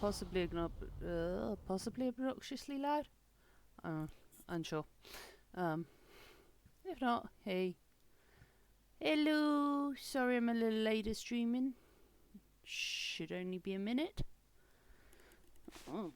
possibly obnoxiously loud. Unsure. If not, hey. Hello. Sorry I'm a little later streaming. Should only be a minute. Oh.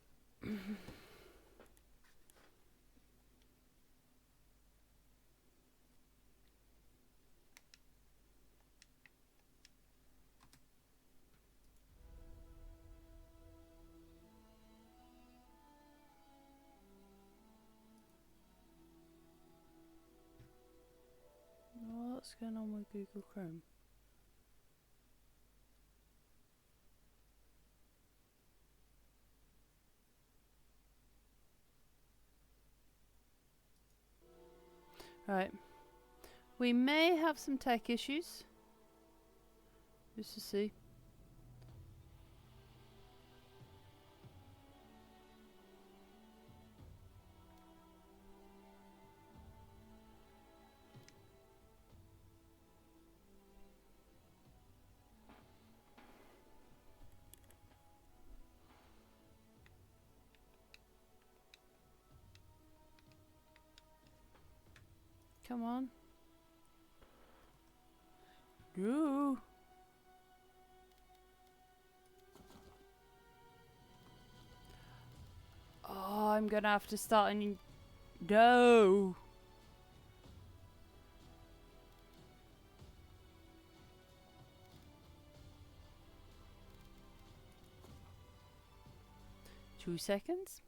What's going on with Google Chrome? Right. We may have some tech issues. Just to see. Come on. No. Oh, I'm gonna have to start a new... No. Two seconds.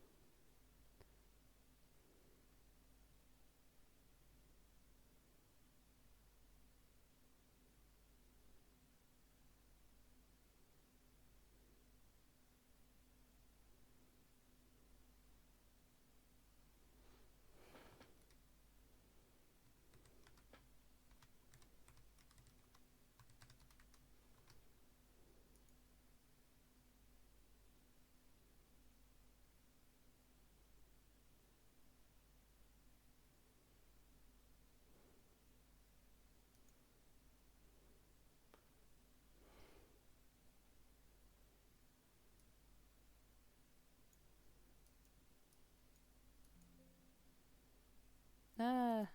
Ah.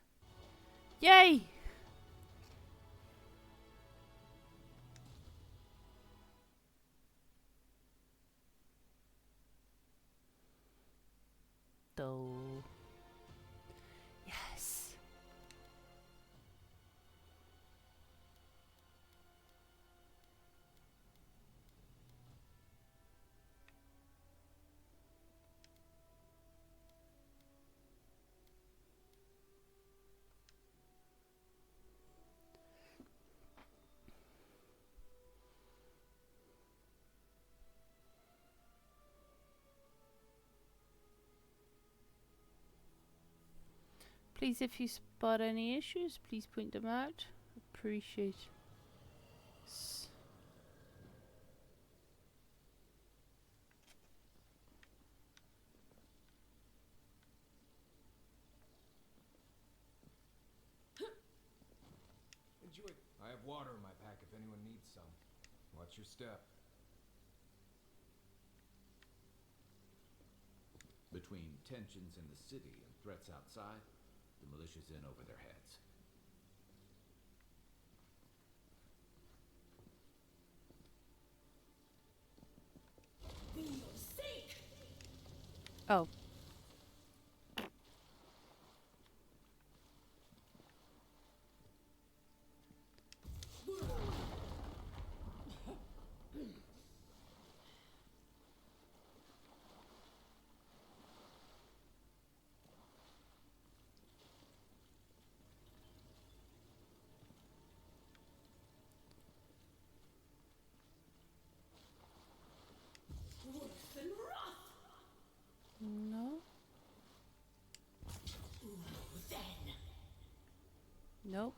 Yay! Though. Yes. Please, if you spot any issues, please point them out. Appreciate. Enjoy. I have water in my pack if anyone needs some. Watch your step. Between tensions in the city and threats outside, the militia's in over their heads. Oh. No. Nope.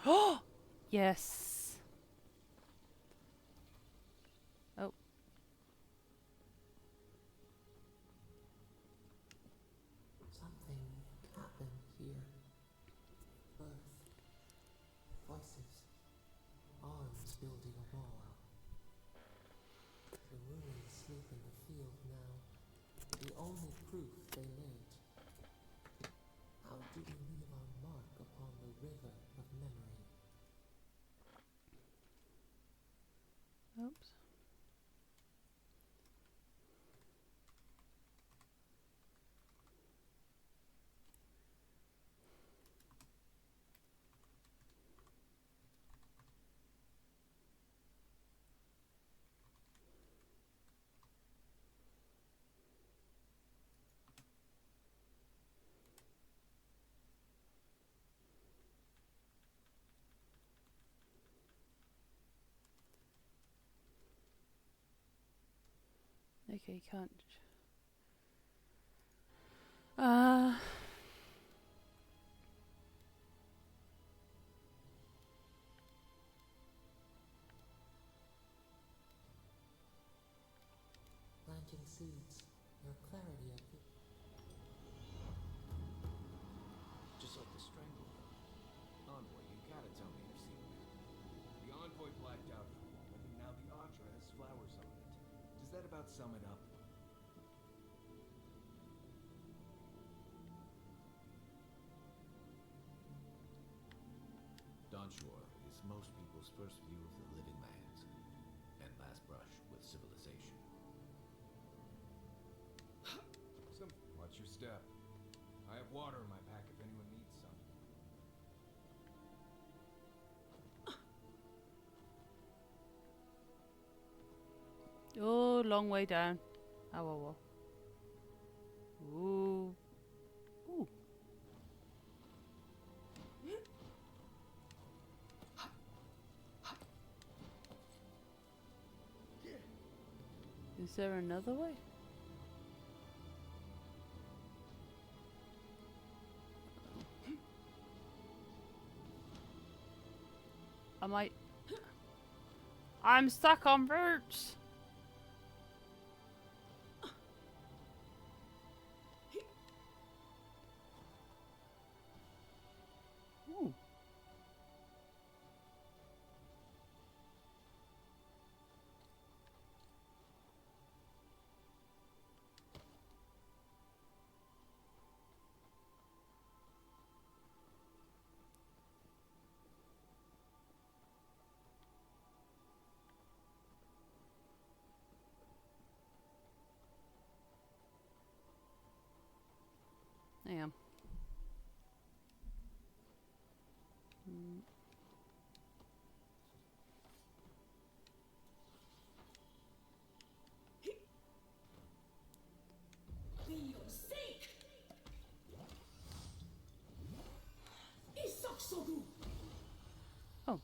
Oh! Yes. Oh. field now, the only proof they lived. How do we leave our mark upon the river of memory? Oops. Okay, can't. Planting seeds, your clarity of the... Just like the Stranglehold. Envoy, you gotta tell me you've seen that. The Envoy blacked out for a moment, and now the Atra has flowers on it. Does that about sum it up? Dawnshore is most people's first view of the living lands, and last brush with civilization. Watch your step. I have water in my pack if anyone needs some. Oh, long way down. Oh, well. Ooh. Ooh. Is there another way? I might. I'm stuck on roots. Ooh. I am. Oh.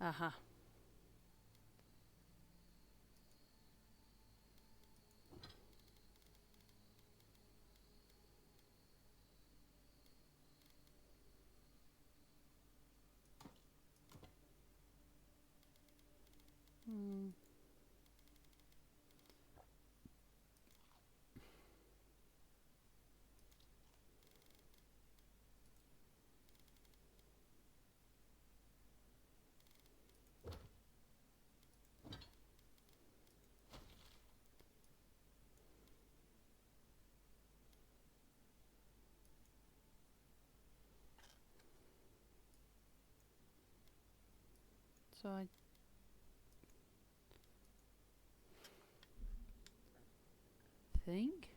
Uh-huh. Hmm. So I think.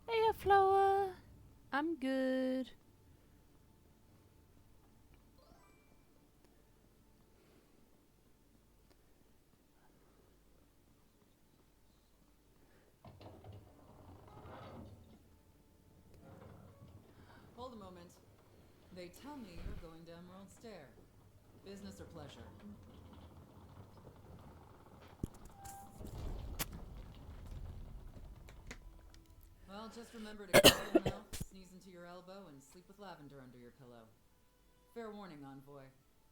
Hey, Flower. I'm good. Hold a moment. They tell me you're going to Emerald Stair. Business or pleasure? Well, just remember to cover your mouth, sneeze into your elbow, and sleep with lavender under your pillow. Fair warning, envoy.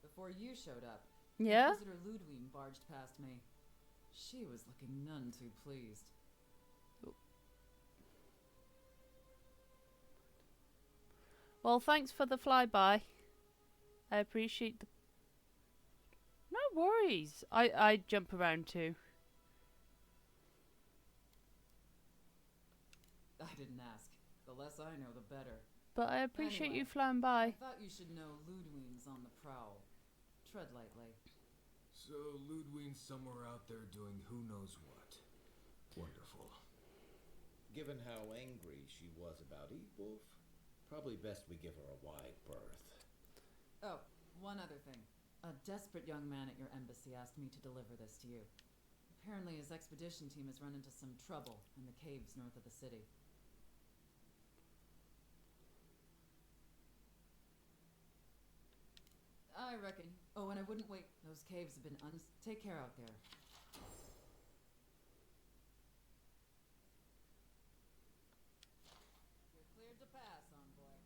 Before you showed up, Yeah? Inquisitor Ludwig barged past me. She was looking none too pleased. Well, thanks for the flyby. I appreciate the... No worries. I jump around too. I didn't ask. The less I know, the better. But I appreciate Anyway, you flying I by. thought you should know Ludwig's on the prowl. Tread lightly. So Ludwig's somewhere out there doing who knows what. Wonderful. Given how angry she was about Wolf, probably best we give her a wide berth. Oh, one other thing. A desperate young man at your embassy asked me to deliver this to you. Apparently his expedition team has run into some trouble in the caves north of the city. I reckon. Oh, and I wouldn't wait. Those caves have been Take care out there. You're cleared to pass, envoy.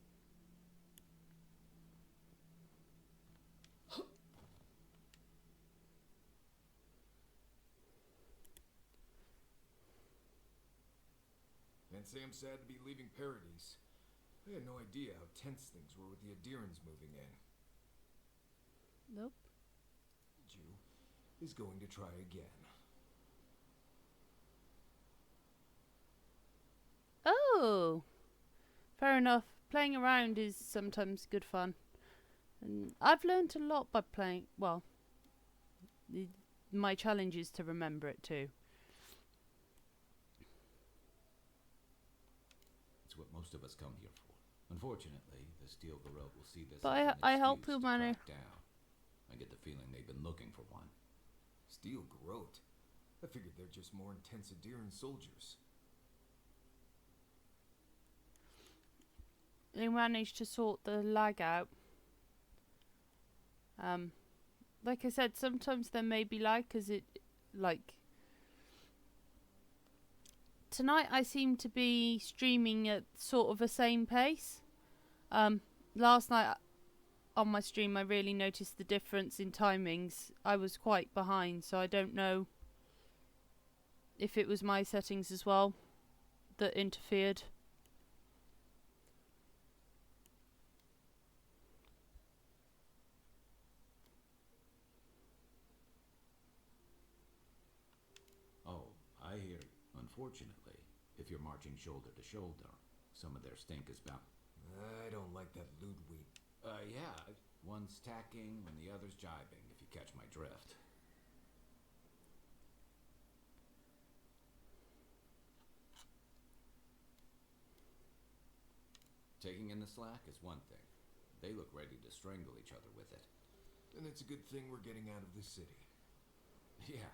Can't say I'm sad to be leaving Paradise. I had no idea how tense things were with the Adirans moving in. Nope. Jew is going to try again. Oh! Fair enough. Playing around is sometimes good fun. And I've learnt a lot by playing... Well, my challenge is to remember it too. It's what most of us come here for. Unfortunately, the Steel Garrote will see this But as an I hope excuse you to manage... crack down. I get the feeling they've been looking for one. Steel Garrote? I figured they're just more intense Adiran soldiers. They managed to sort the lag out. Like I said, sometimes there may be lag because it, like... Tonight I seem to be streaming at sort of the same pace. Last night on my stream I really noticed the difference in timings. I was quite behind, so I don't know if it was my settings as well that interfered. Oh, I hear you. Unfortunately, if you're marching shoulder to shoulder, some of their stink is bound. I don't like that Ludwig. Yeah. One's tacking when the other's jibing, if you catch my drift. Taking in the slack is one thing. They look ready to strangle each other with it. And it's a good thing we're getting out of this city. Yeah.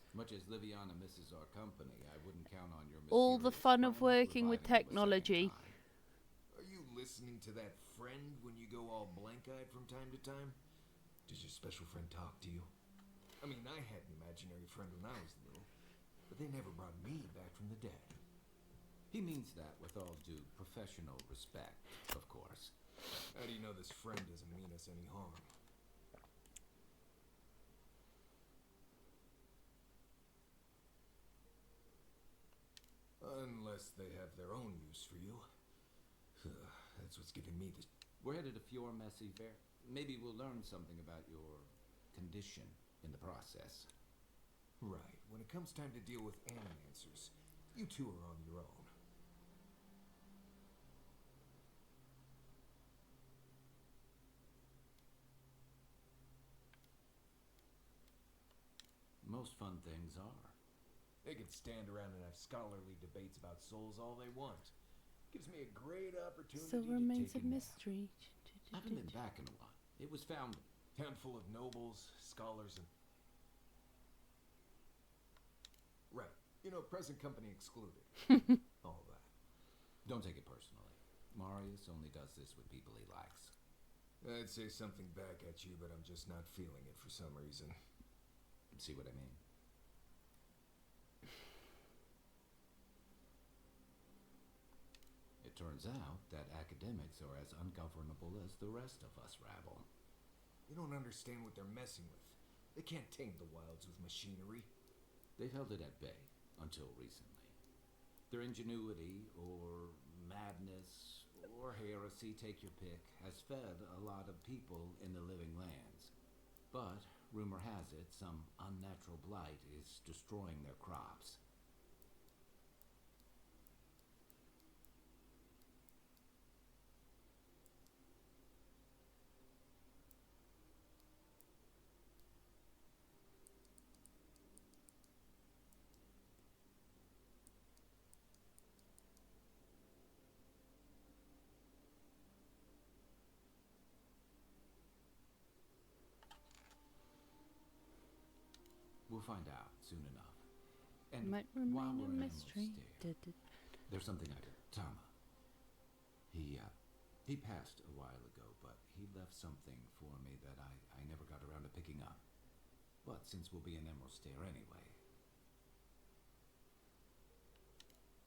As much as Liviana misses our company, I wouldn't count on your All the mysterious fun of friend working with reviving you a second technology. time. Are you listening to that friend when you go all blank-eyed from time to time? Does your special friend talk to you? I mean, I had an imaginary friend when I was little, but they never brought me back from the dead. He means that with all due professional respect, of course. How do you know this friend doesn't mean us any harm? Unless they have their own use for you. That's what's giving me the... We're headed to Fior Messi Fair. Maybe we'll learn something about your condition in the process. Right. When it comes time to deal with animancers, you two are on your own. Most fun things are. They can stand around and have scholarly debates about souls all they want. Gives me a great opportunity Still to remains take a nap. mystery. I haven't been back in a while. It was found... Handful of nobles, scholars, and... Right. You know, present company excluded. All that. Don't take it personally. Marius only does this with people he likes. I'd say something back at you, but I'm just not feeling it for some reason. See what I mean? It turns out that academics are as ungovernable as the rest of us rabble. You don't understand what they're messing with. They can't tame the wilds with machinery. They've held it at bay until recently. Their ingenuity, or madness, or heresy, take your pick, has fed a lot of people in the living lands. But, rumor has it, some unnatural blight is destroying their crops. We'll find out soon enough. And Might while remain we're a in mystery. Emerald Stair, there's something I did. Tama. He passed a while ago, but he left something for me that I never got around to picking up. But since we'll be in Emerald Stair anyway,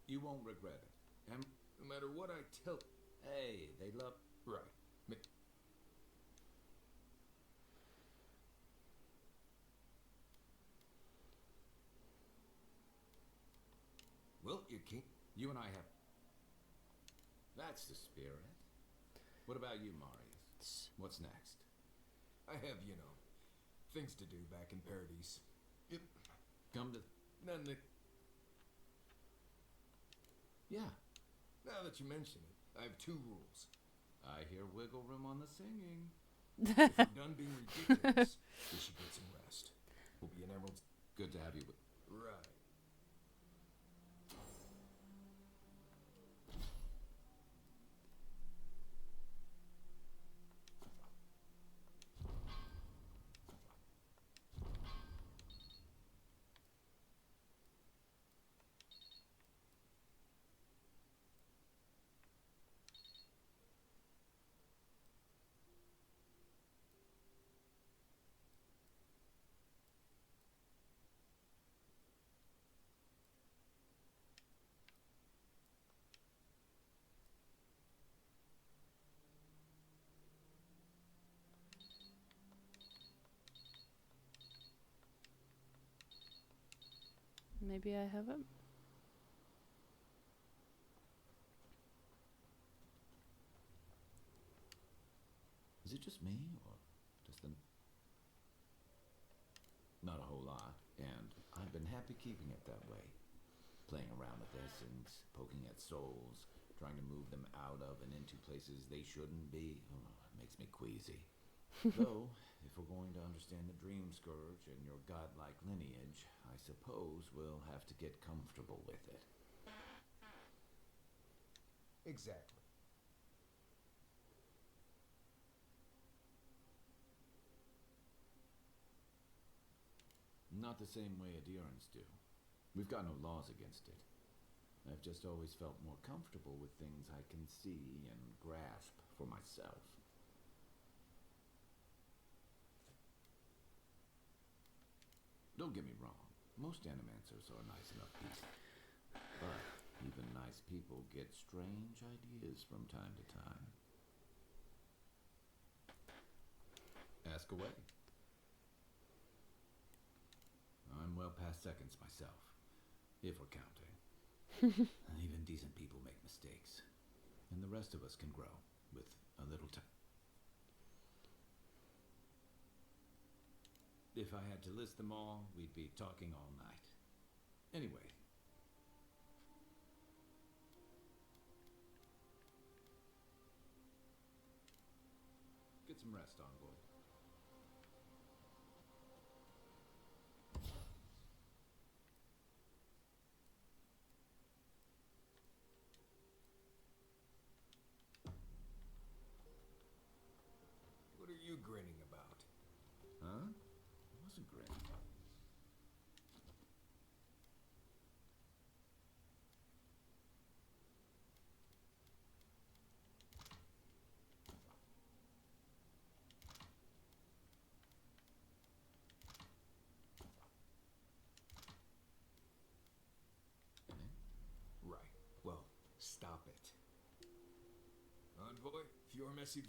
you won't regret it. No matter what I tell... Hey, they love... Right. Well, you can't... You and I have... That's the spirit. What about you, Marius? What's next? I have, things to do back in Paradise. Come to... None that... Yeah, Now that you mention it, I have 2 rules. I hear wiggle room on the singing. If you're done being ridiculous, you should get some rest. We'll be in Emerald... Good to have you. Right. Maybe I haven't. Is it just me, or just the... Not a whole lot, and I've been happy keeping it that way. Playing around with essence, poking at souls, trying to move them out of and into places they shouldn't be. Oh, it makes me queasy. Though, if we're going to understand the Dream Scourge and your godlike lineage, I suppose we'll have to get comfortable with it. Exactly. Not the same way adherents do. We've got no laws against it. I've just always felt more comfortable with things I can see and grasp for myself. Don't get me wrong, most animancers are nice enough people. But even nice people get strange ideas from time to time. Ask away. I'm well past seconds myself, if we're counting. Even decent people make mistakes, and the rest of us can grow with a little time. If I had to list them all, we'd be talking all night. Anyway. Get some rest, Envoy. What are you grinning about? Huh? I wasn't grinning. Right. Well, stop it. Envoy, if your messy...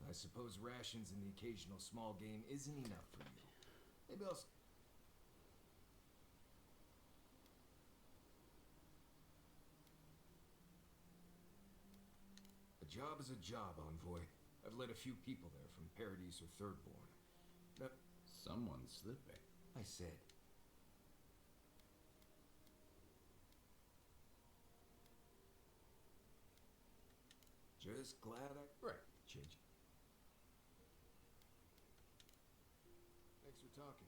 I suppose rations and the occasional small game isn't enough for you. Maybe I'll... A job is a job, Envoy. I've led a few people there, from Paradise or Thirdborn. Now, Someone's slipping. I said... Just glad I... Right, change it. Thanks for talking.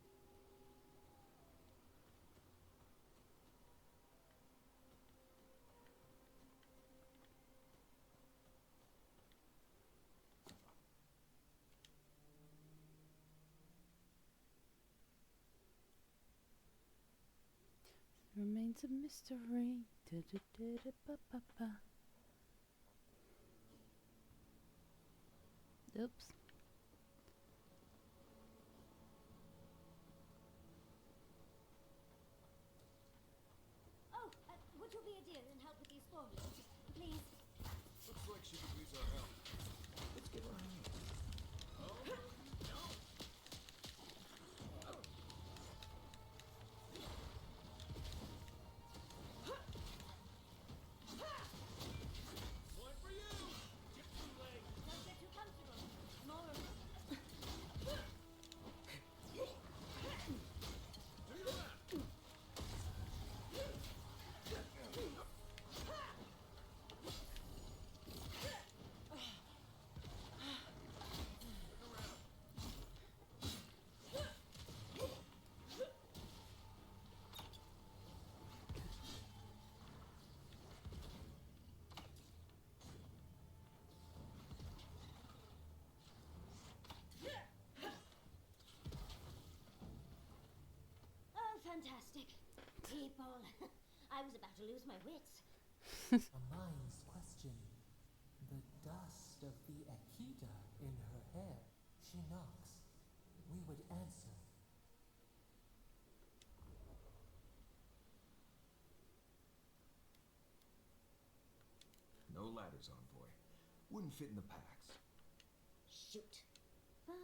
Remains a mystery. Da-da-da-da-ba-ba-ba. Oops. Oh, would you be a dear and help with these forms? Please. Looks like she could use our help. Let's get her in. Don't get too comfortable. More. Oh, fantastic. People. I was about to lose my wits. A mind's question. The dust of the Akita in her hair. She knocks. We would answer. No ladders, Envoy. Wouldn't fit in the packs. Shoot. But...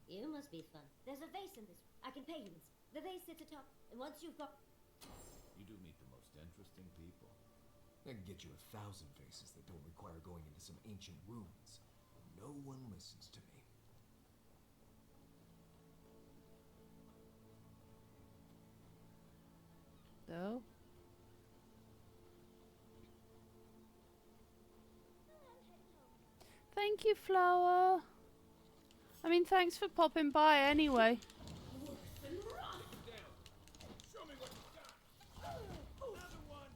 You must be fun. There's a vase in this. I can pay humans. The vase sits atop, and once you've got... You do meet the most interesting people. I can get you 1,000 faces that don't require going into some ancient ruins. No one listens to me. Though. Thank you, Flower. I mean, thanks for popping by anyway. Show me what you got. Another one.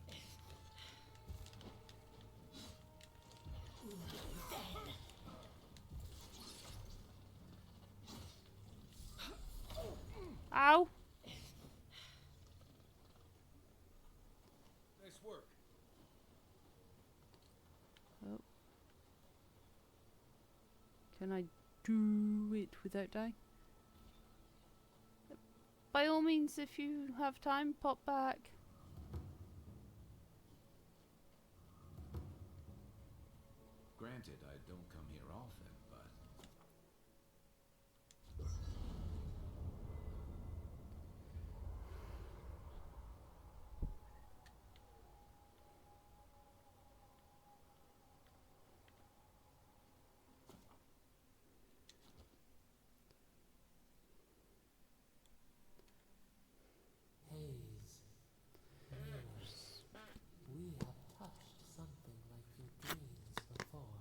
Ow. Nice work. Oh. Can I do it without dying? By all means, if you have time, pop back. Granted, I don't come here often, but Haze. Mirrors. We have touched something like your dreams before.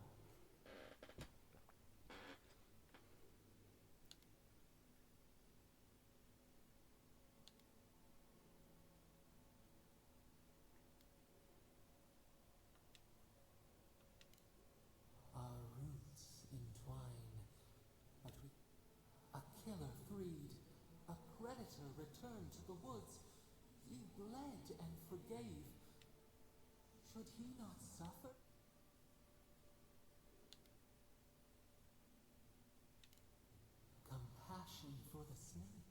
Our roots entwine, but we... A killer freed, a predator returned to the woods. He bled and forgave. Should he not suffer? for the snake.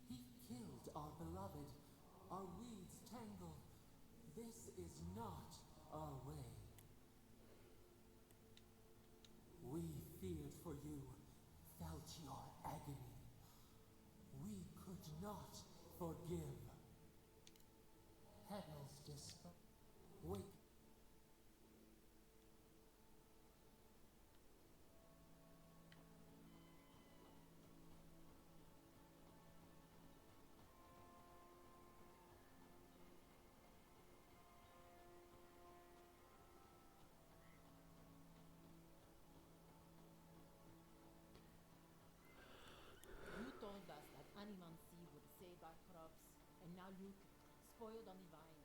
He killed our beloved. Our weeds tangle. This is not our way. We feared for you, felt your agony. We could not forgive. Heaven's despair. Wake. You told us that Animancy would save our crops, and now look, spoiled on the vine.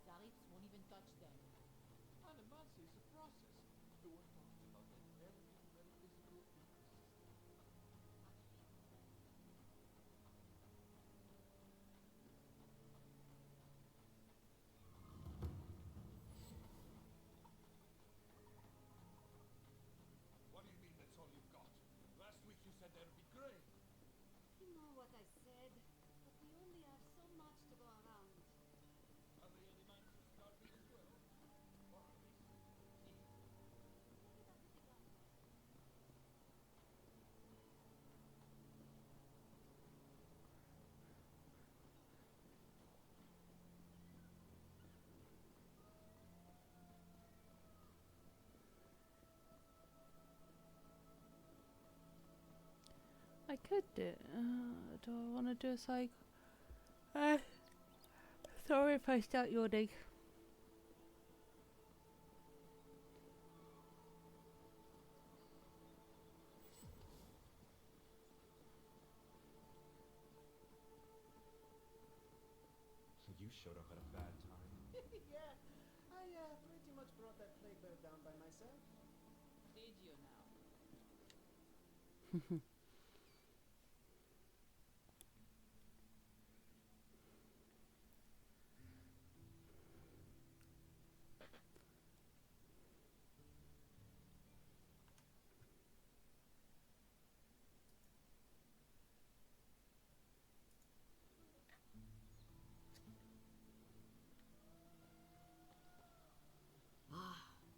Zarifs won't even touch them. Animancy is a process. We were talking about a very, very physical ecosystem. What do you mean that's all you've got? Last week you said there'd be grain. You know what I said, but we only have so much to go around. Are the Animancy starving as well? Or at least eating? Maybe that's a big answer. I could do it. Do I want to do a cycle? Sorry if I start yawning. You showed up at a bad time. Yeah, I pretty much brought that plague bear down by myself. Did you now?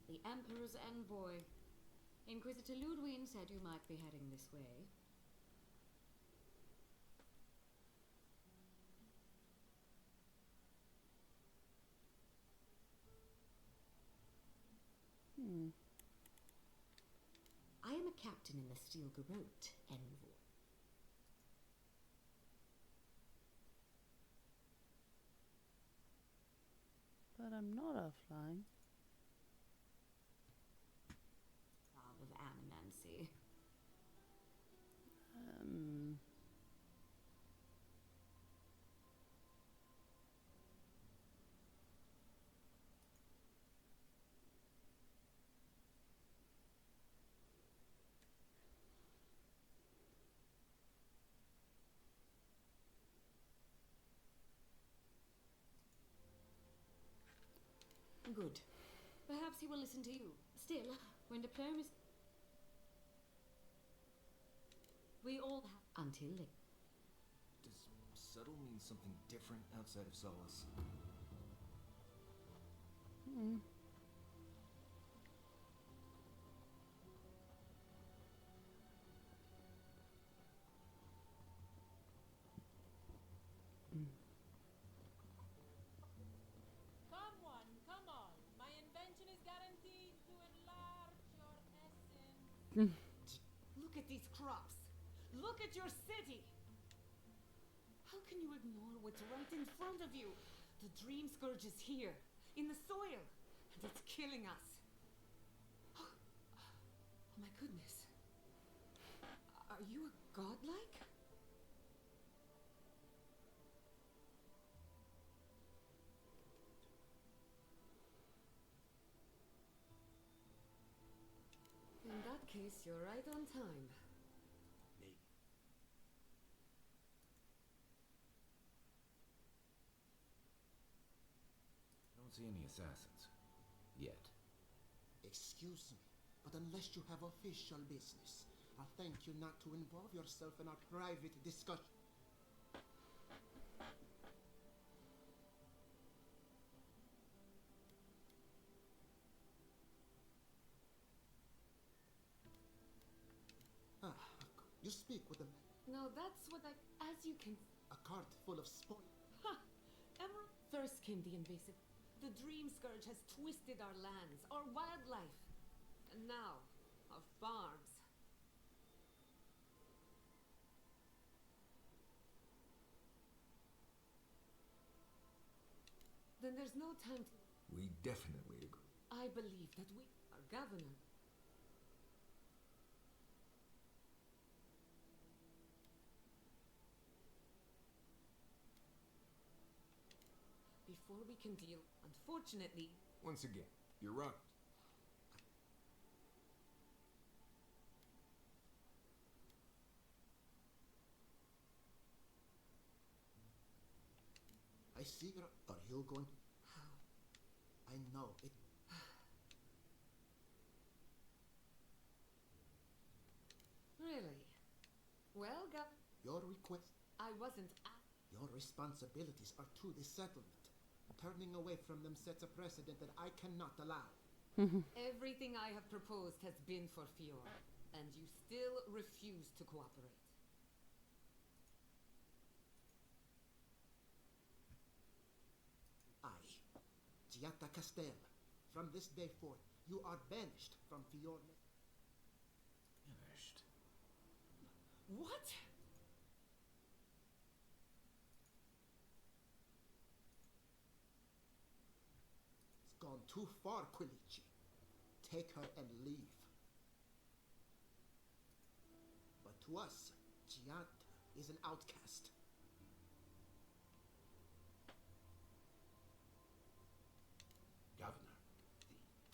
The Emperor's envoy. Inquisitor Ludwig said you might be heading this way. I am a captain in the Steel Garrote, envoy. But I'm not offline. Of Animancy. Good. Perhaps he will listen to you. Still, when diplomacy... We all have... Until then. Does subtle mean something different outside of solace? Come on. My invention is guaranteed to enlarge your essence. Look at these crops. Look at your city. How can you ignore what's right in front of you? The dream scourge is here, in the soil, and it's killing us. Oh my goodness. Are you a godlike? In that case, you're right on time. Maybe. I don't see any assassins. Yet. Excuse me, but unless you have official business, I'll thank you not to involve yourself in our private discussion. Ah, you speak with a man. No, that's what I. As you can. A cart full of spoil. Ha! Emerald. First came the invasive. The dream scourge has twisted our lands, our wildlife, and now our farms. Then there's no time to. We definitely agree. I believe that we, our governor. Before we can deal, unfortunately. Once again, you're right. I see you're. Are you going? How? I know it. Really? Well, Your request. I wasn't Your responsibilities are to the settlement. Turning away from them sets a precedent that I cannot allow. Everything I have proposed has been for Fiora, and you still refuse to cooperate. I, Giatta Castel, from this day forth, you are banished from Fiorne. Finished. What? It's gone too far, Quilici. Take her and leave. But to us, Giatta is an outcast. Governor.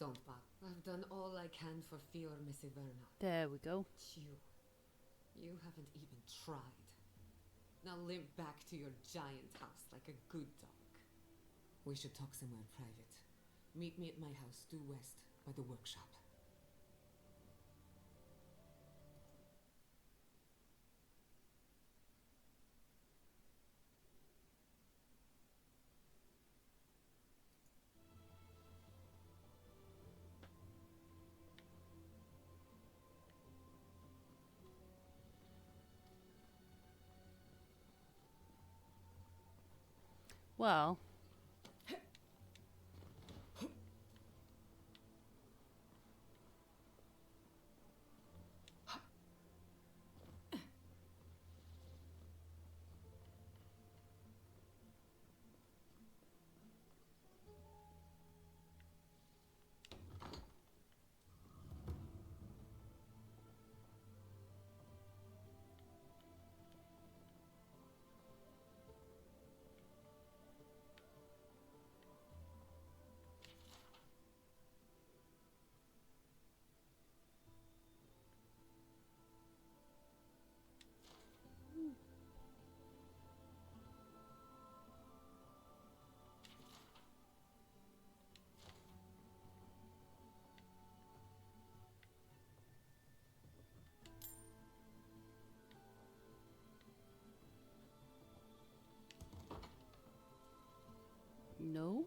Don't bother. I've done all I can for Fior Messiverna. There we go. You haven't even tried. Now limp back to your giant house like a good dog. We should talk somewhere private. Meet me at my house due west by the workshop. Well, no.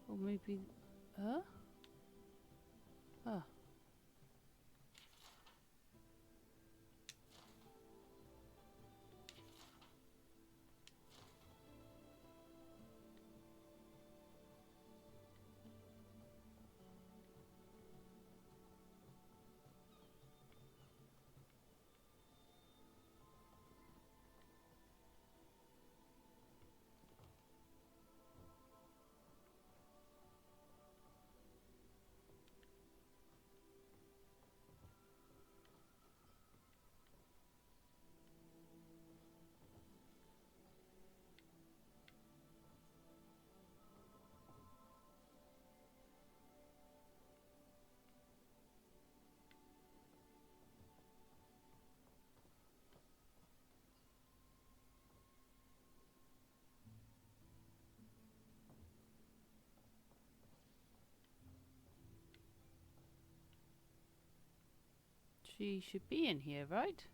Or maybe... Huh? Ah. She should be in here, right?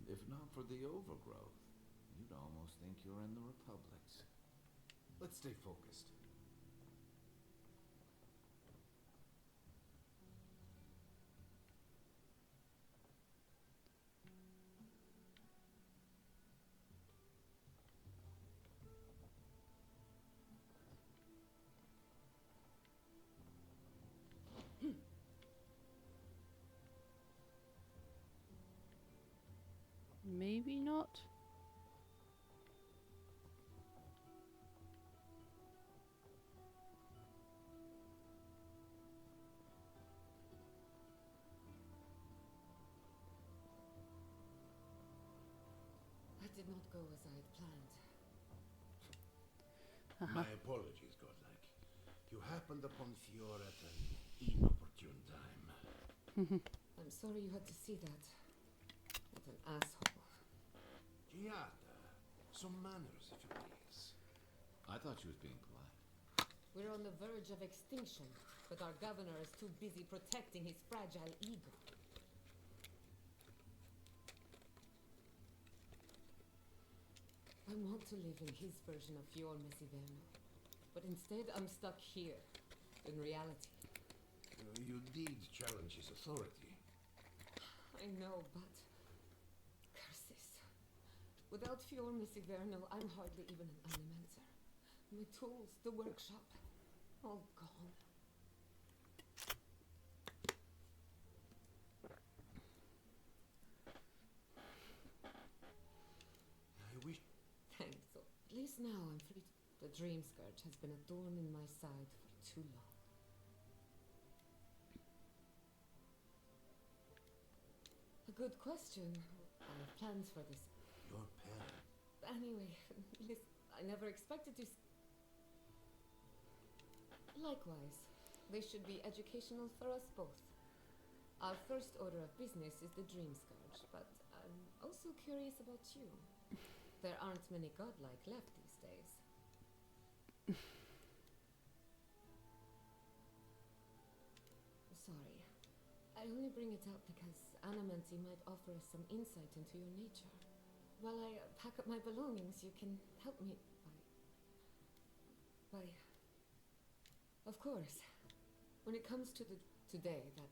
If not for the overgrowth, you'd almost think you're in the Republics. Let's stay focused. Maybe not. That did not go as I had planned. My apologies, Godlike. You happened upon Fior at an inopportune time. I'm sorry you had to see that. What an asshole. Giada, some manners, if you please. I thought she was being polite. We're on the verge of extinction, but our governor is too busy protecting his fragile ego. I want to live in his version of Fior Messiverno, but instead I'm stuck here, in reality. You did challenge his authority. I know, but... curses. Without Fior Messiverno, I'm hardly even an animancer. My tools, the workshop, all gone. I wish... Thanks. So at least now I'm free. The dream scourge has been a thorn in my side for too long. A good question. I have plans for this. Your parent. Anyway, listen, I never expected to... Likewise, they should be educational for us both. Our first order of business is the dream scourge, but I'm also curious about you. There aren't many godlike left these days. Sorry. I only bring it up because animancy might offer us some insight into your nature. While I pack up my belongings, you can help me by... Of course. When it comes to the today, that...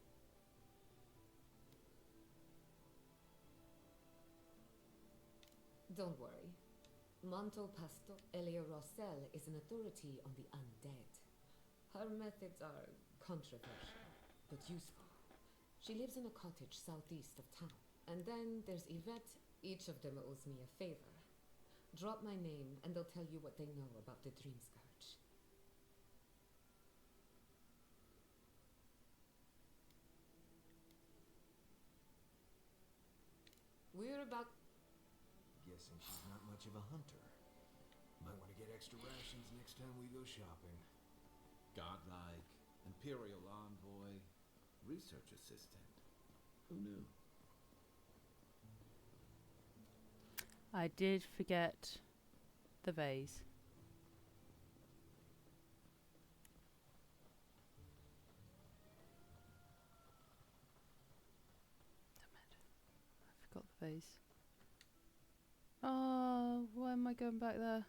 Don't worry. Manto Pasto Elia Rossell is an authority on the undead. Her methods are controversial, but useful. She lives in a cottage southeast of town. And then there's Yvette. Each of them owes me a favor. Drop my name and they'll tell you what they know about the Dream Scourge. We're about... Guessing she's not much of a hunter. Might want to get extra rations next time we go shopping. Godlike, Imperial Envoy, Research Assistant. Who knew? I did forget the vase. Damn it. I forgot the vase. Oh, why am I going back there?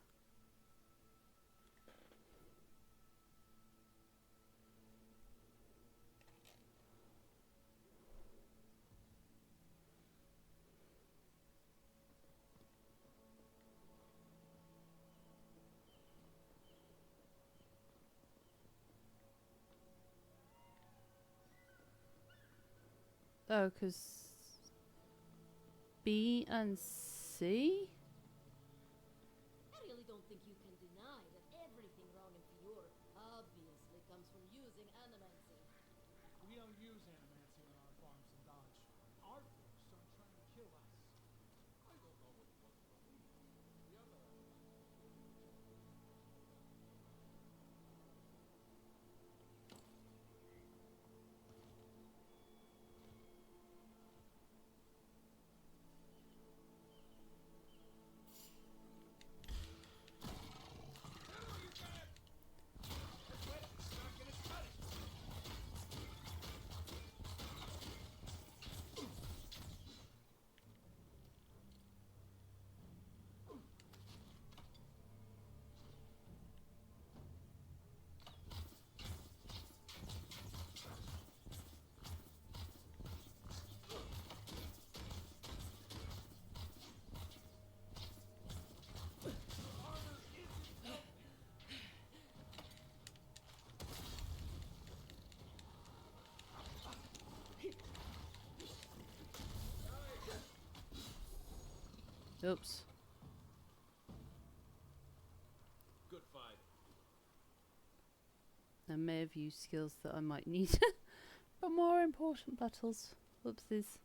Oh, 'cause B and C? I really don't think you can deny that everything wrong in Fior obviously comes from using animancy. We don't use animancy on our farms in Dodge. Our folks aren't trying to kill us. I don't know what was believed. The other Oops. Good fight. I may have used skills that I might need for more important battles. Whoopsies.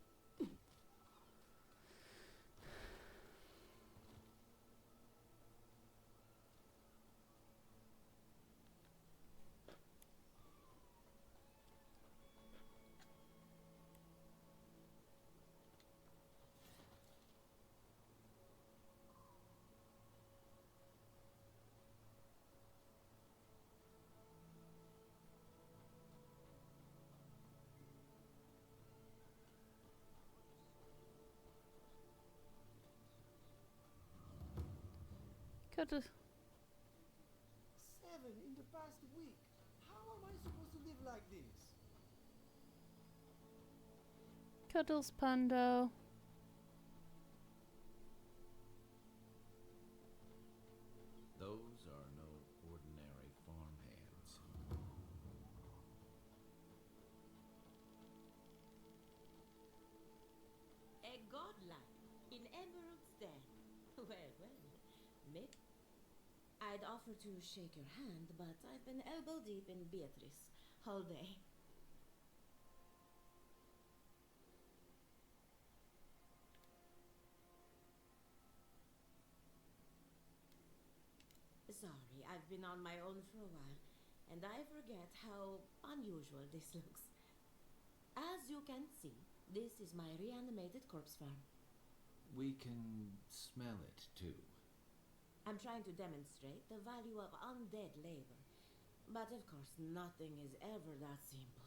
Could 7 in the past week. How am I supposed to live like this? Cuddles Pando. Those are no ordinary farmhands. A godlike in Emerald's den. Well, maybe. I'd offer to shake your hand, but I've been elbow deep in Beatrice all day. Sorry, I've been on my own for a while, and I forget how unusual this looks. As you can see, this is my reanimated corpse farm. We can smell it, too. I'm trying to demonstrate the value of undead labor, but of course nothing is ever that simple.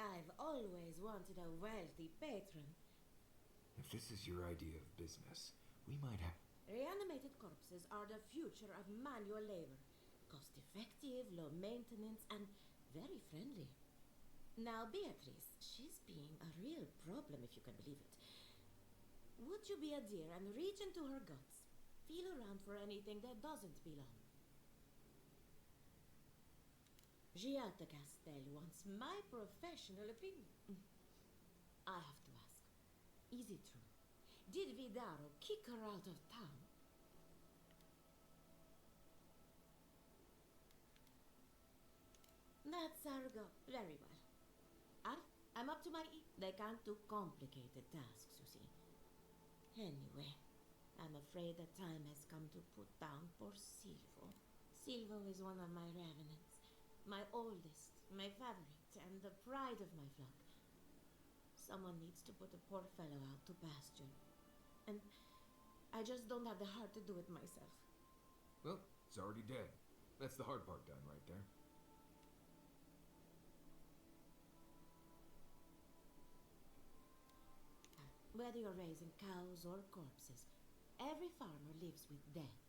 I've always wanted a wealthy patron. If this is your idea of business, we might have... Reanimated corpses are the future of manual labor. Cost-effective, low maintenance, and very friendly. Now, Beatrice, she's being a real problem, if you can believe it. Would you be a dear and reach into her guts? Feel around for anything that doesn't belong. Giata Castel wants my professional opinion. I have to ask, is it true? Did Vidaro kick her out of town? That's Argo. Very well. I'm up to my They can't do complicated tasks, you see. Anyway, I'm afraid the time has come to put down poor Silvo. Silvo is one of my revenants. My oldest, my favorite, and the pride of my flock. Someone needs to put the poor fellow out to pasture. And I just don't have the heart to do it myself. Well, it's already dead. That's the hard part done right there. Whether you're raising cows or corpses, every farmer lives with death.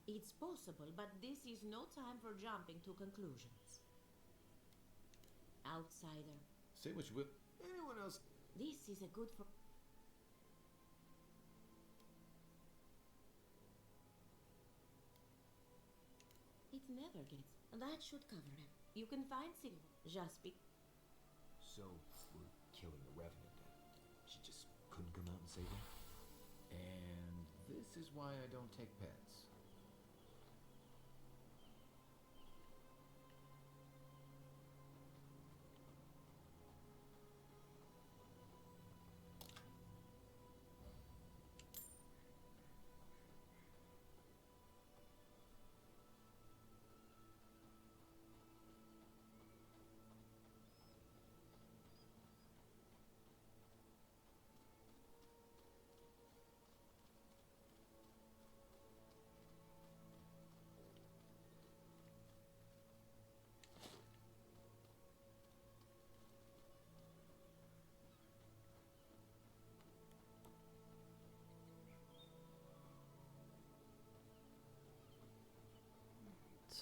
It's possible, but this is no time for jumping to conclusions. Outsider. Say what you will. Anyone else? This is a good for... It never gets... That should cover it. You can find Silver. Just be... So, we're killing the Revenant. She just couldn't come out and save her? And this is why I don't take pets.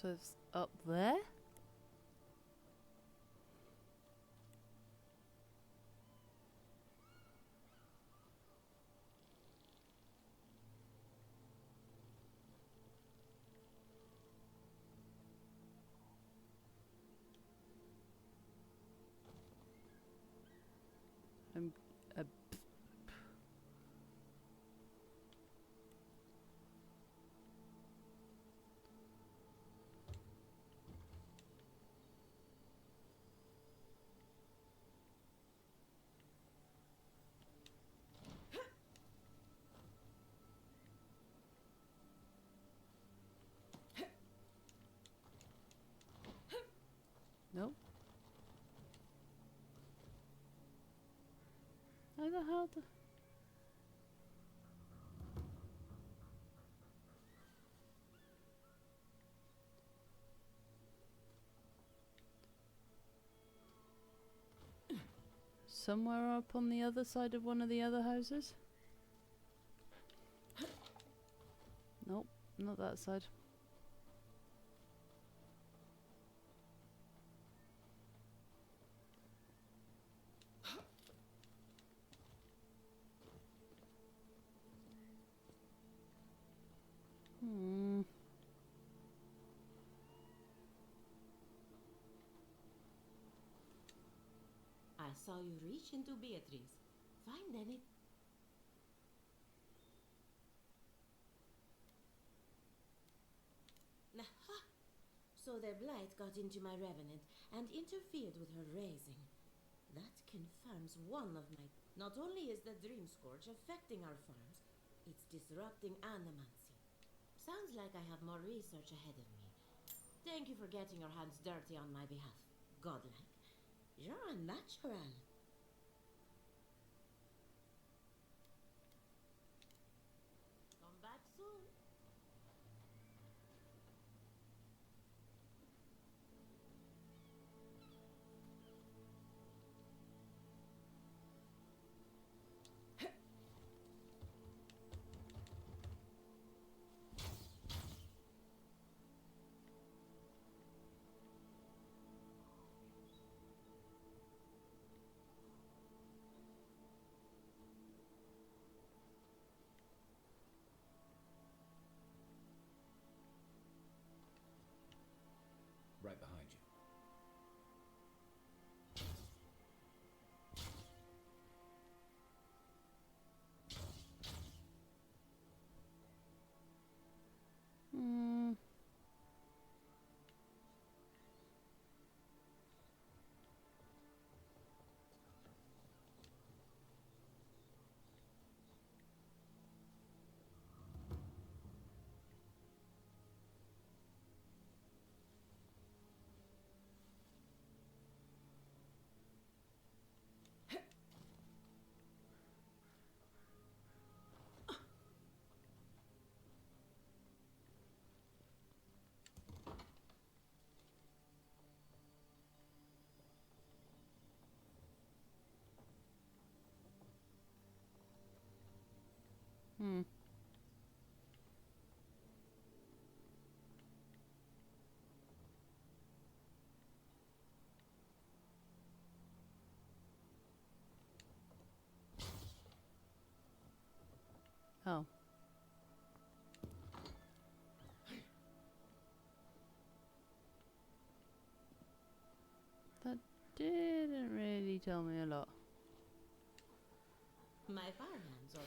So it's up there? Where the hell do... Somewhere up on the other side of one of the other houses? Nope, not that side. Hmm. I saw you reach into Beatrice. Find any... Aha! So their blight got into my revenant and interfered with her raising. That confirms one of my... Not only is the dream scourge affecting our farms, it's disrupting animancy. Sounds like I have more research ahead of me. Thank you for getting your hands dirty on my behalf, godlike. You're unnatural. Come back soon. Right behind you. Hmm. Hmm. Oh. That didn't really tell me a lot. My farmhands are...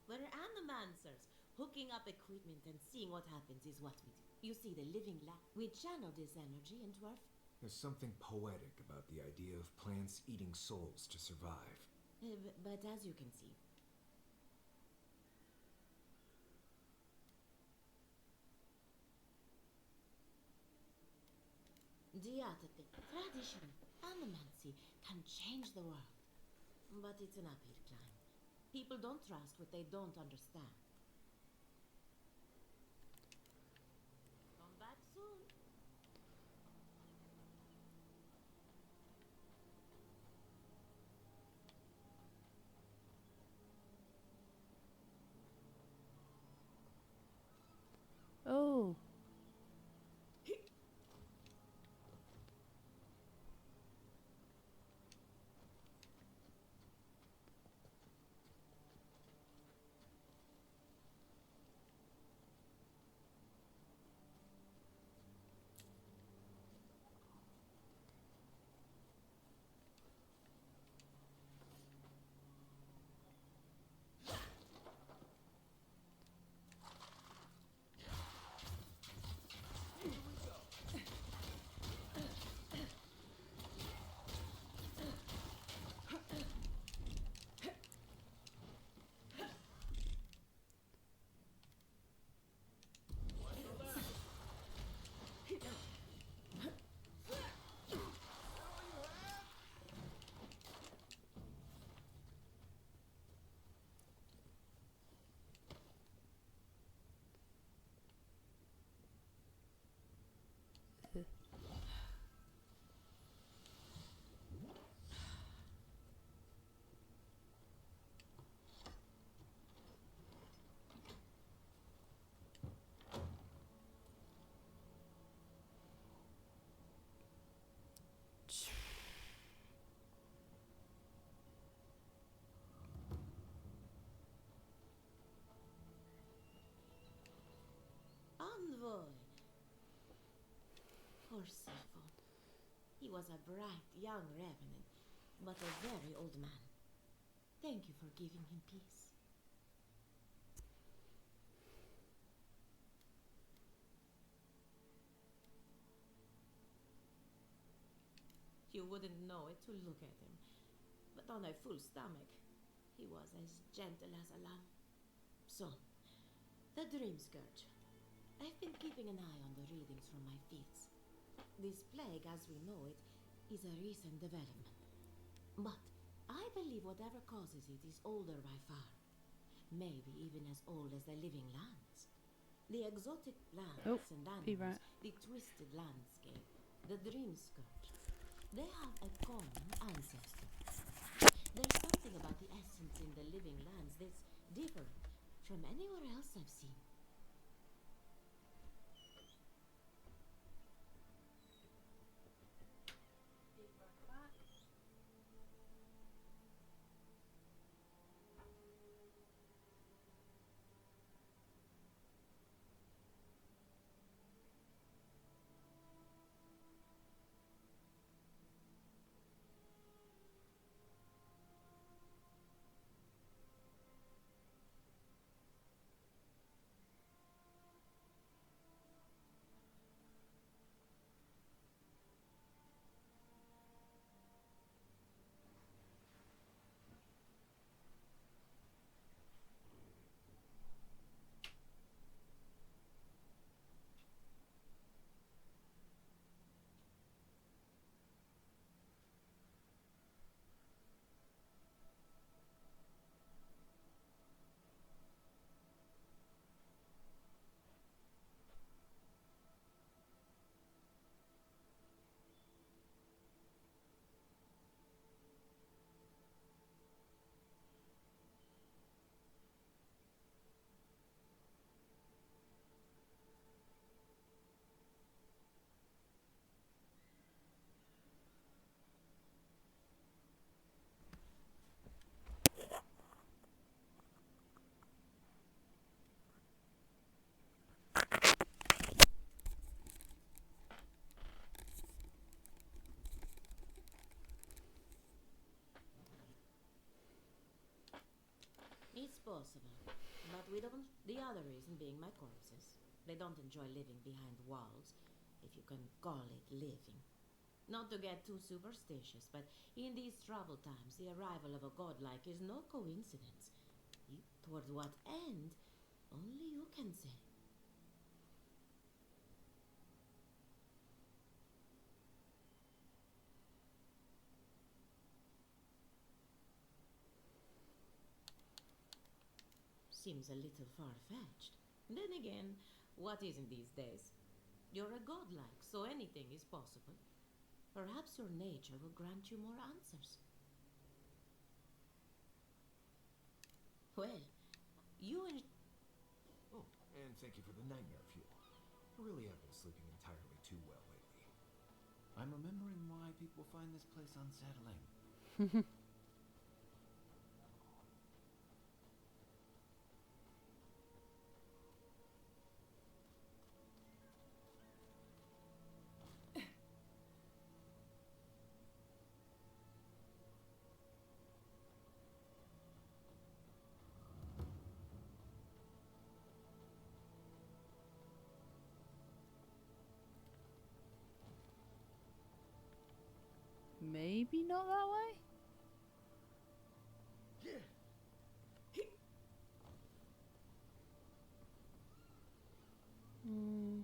We're animancers. Hooking up equipment and seeing what happens is what we do. You see, the living we channel this energy into our... There's something poetic about the idea of plants eating souls to survive. but as you can see... Diathetic, tradition, animancy can change the world. But it's an uphill climb. People don't trust what they don't understand. Come back soon. Oh. Poor Silvo. He was a bright young revenant, but a very old man. Thank you for giving him peace. You wouldn't know it to look at him, but on a full stomach, he was as gentle as a lamb. So, the Dream Scourge. I've been keeping an eye on the readings from my feeds. This plague, as we know it, is a recent development. But I believe whatever causes it is older by far. Maybe even as old as the living lands. The exotic plants and animals, the twisted landscape, the Dream Scourge. They have a common ancestor. There's something about the essence in the living lands that's different from anywhere else I've seen. It's possible, but we don't. The other reason being my corpses. They don't enjoy living behind walls, if you can call it living. Not to get too superstitious, but in these troubled times, the arrival of a godlike is no coincidence. Toward what end, only you can say. Seems a little far-fetched. Then again, what isn't these days? You're a godlike, so anything is possible. Perhaps your nature will grant you more answers. Well, you and... Oh, and thank you for the nightmare fuel. I really have been sleeping entirely too well lately. I'm remembering why people find this place unsettling. Maybe not that way? Hmm.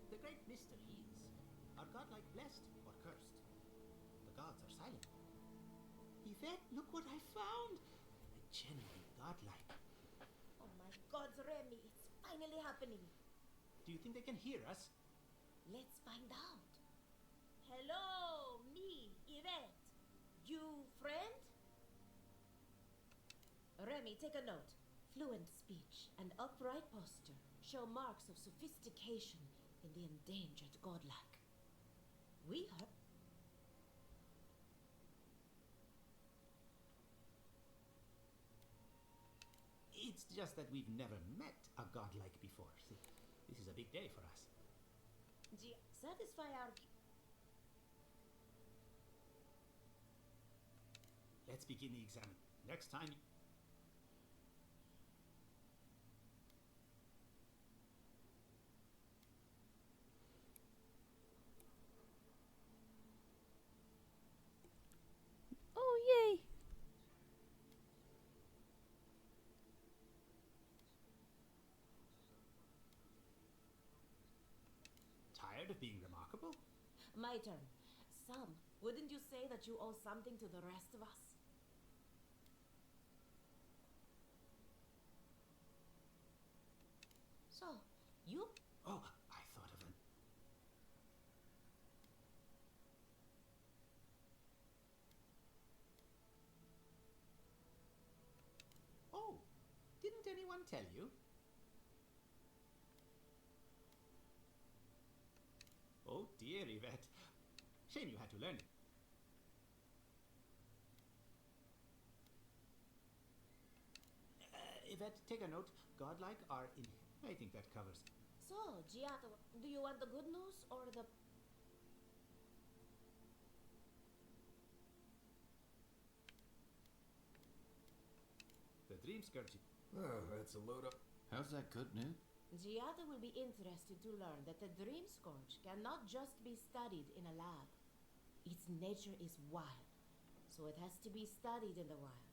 The great mystery is, are godlike blessed or cursed? The gods are silent. Yvette, look what I found! A genuine godlike. Oh my God, Remy, it's finally happening. Do you think they can hear us? Let's find out. Hello, me, Yvette. You friend? Remy, take a note. Fluent speech and upright posture show marks of sophistication in the endangered godlike. We heard... It's just that we've never met a godlike before. See, this is a big day for us. Satisfy our... Let's begin the exam. Next time... Oh, yay! Tired of being remarkable? My turn. Sam, wouldn't you say that you owe something to the rest of us? So, you... Oh, I thought of an... Oh, didn't anyone tell you? Oh dear, Yvette. Shame you had to learn it. Yvette, take a note. Godlike are in... I think that covers. So, Giato, do you want the good news or the... The Dream Scourge. Oh, that's a load up. How's that good news? Giato will be interested to learn that the Dream Scourge cannot just be studied in a lab. Its nature is wild, so it has to be studied in the wild.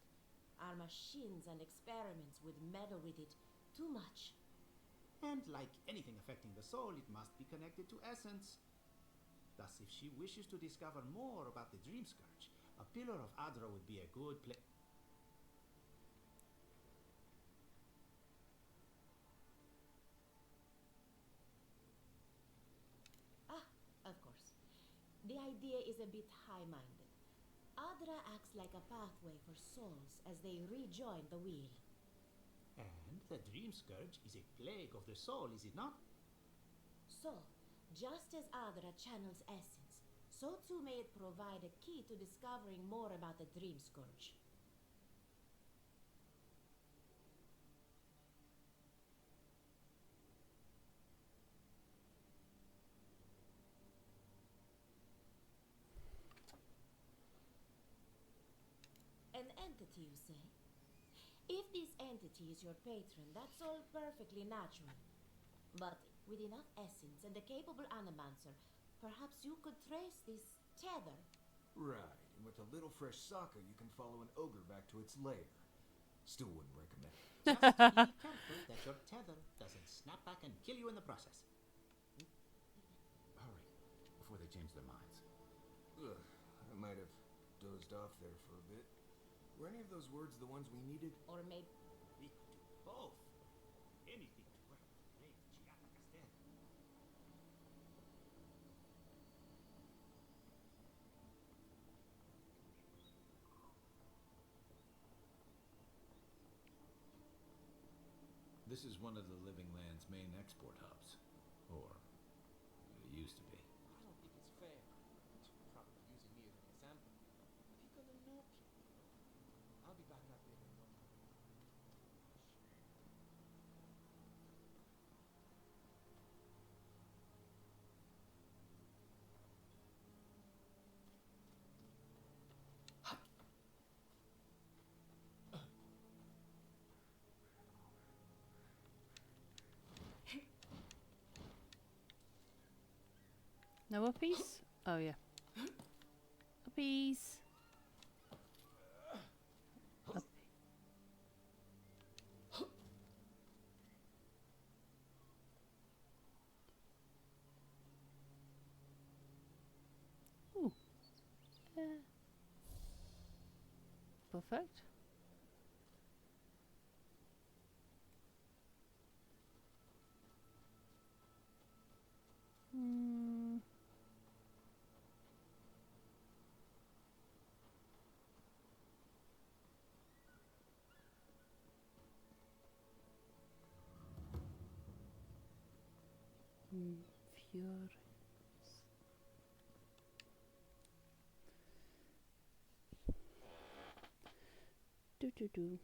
Our machines and experiments would meddle with it too much. And like anything affecting the soul, it must be connected to essence. Thus, if she wishes to discover more about the Dream Scourge, a pillar of Adra would be a good place. Of course. The idea is a bit high-minded. Adra acts like a pathway for souls as they rejoin the wheel. And the Dream Scourge is a plague of the soul, is it not? So, just as Adra channels essence, so too may it provide a key to discovering more about the Dream Scourge. An entity, you say? If this entity is your patron, that's all perfectly natural. But with enough essence and a capable animancer, perhaps you could trace this tether. Right, and with a little fresh soccer, you can follow an ogre back to its lair. Still wouldn't recommend it. Just be careful that your tether doesn't snap back and kill you in the process. Hurry, before they change their minds. Ugh, I might have dozed off there for a bit. Were any of those words the ones we needed? Or maybe... We could do both. Anything to work with the great Giata Castel. This is one of the Living Land's main export hubs. Or, it used to be. I don't think it's fair. You're probably using me as an example. But you're gonna know people. I'll be back out there in no time. No uppies? Oh, yeah. Uppies. Up. Ooh. Yeah. Perfect. Hmm. Fiore. Do do do.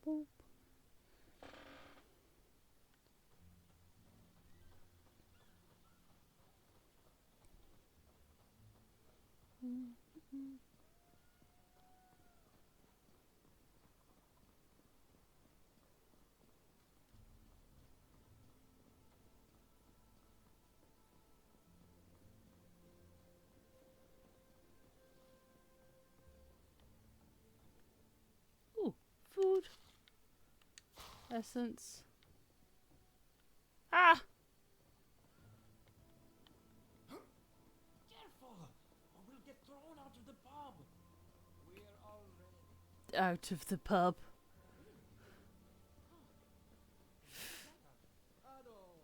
Boop. Ooh, food. Essence. Ah! Careful, or we'll get thrown out of the pub. We're already. Out of the pub. Hello,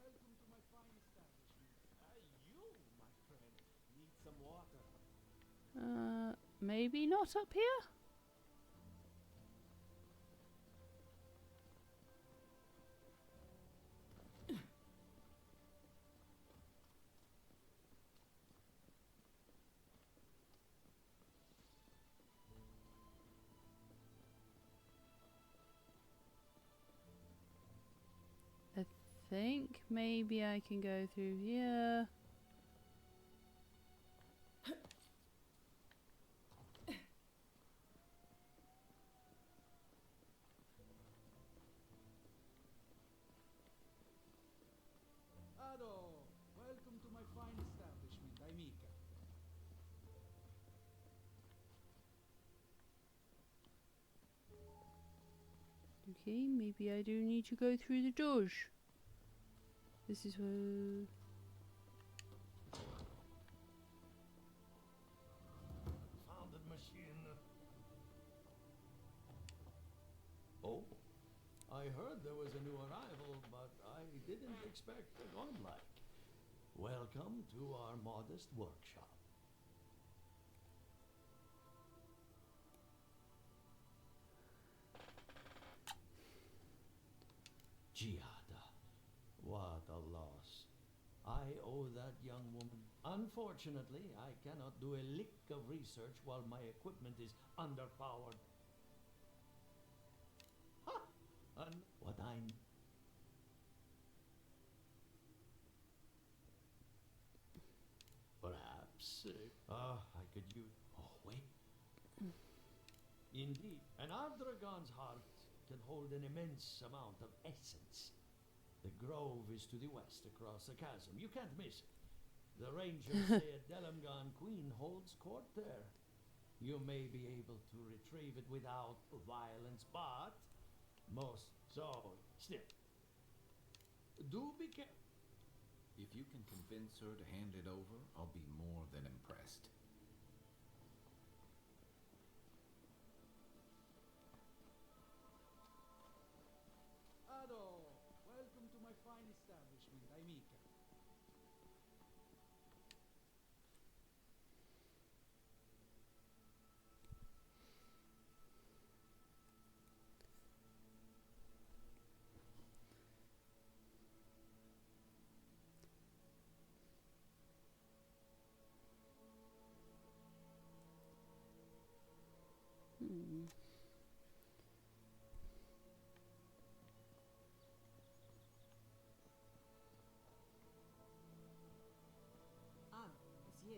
welcome to my fine establishment. You, my friend, need some water. Maybe not up here? I think maybe I can go through here. Hello, welcome to my fine establishment, Amica. Okay, maybe I do need to go through the doors. This is where... Found the machine. Oh, I heard there was a new arrival, but I didn't expect a godlike. Welcome to our modest workshop. Giada, what a loss. I owe that young woman. Unfortunately, I cannot do a lick of research while my equipment is underpowered. Ha! And what I... Perhaps... I could use... Oh, wait. Indeed, an Ardragon's heart can hold an immense amount of essence. The grove is to the west across the chasm. You can't miss it. The rangers say a Delamgon queen holds court there. You may be able to retrieve it without violence, but most so still. Do be careful. If you can convince her to hand it over, I'll be more than impressed. Hello, welcome to my fine establishment, Amica. Anne, it's you.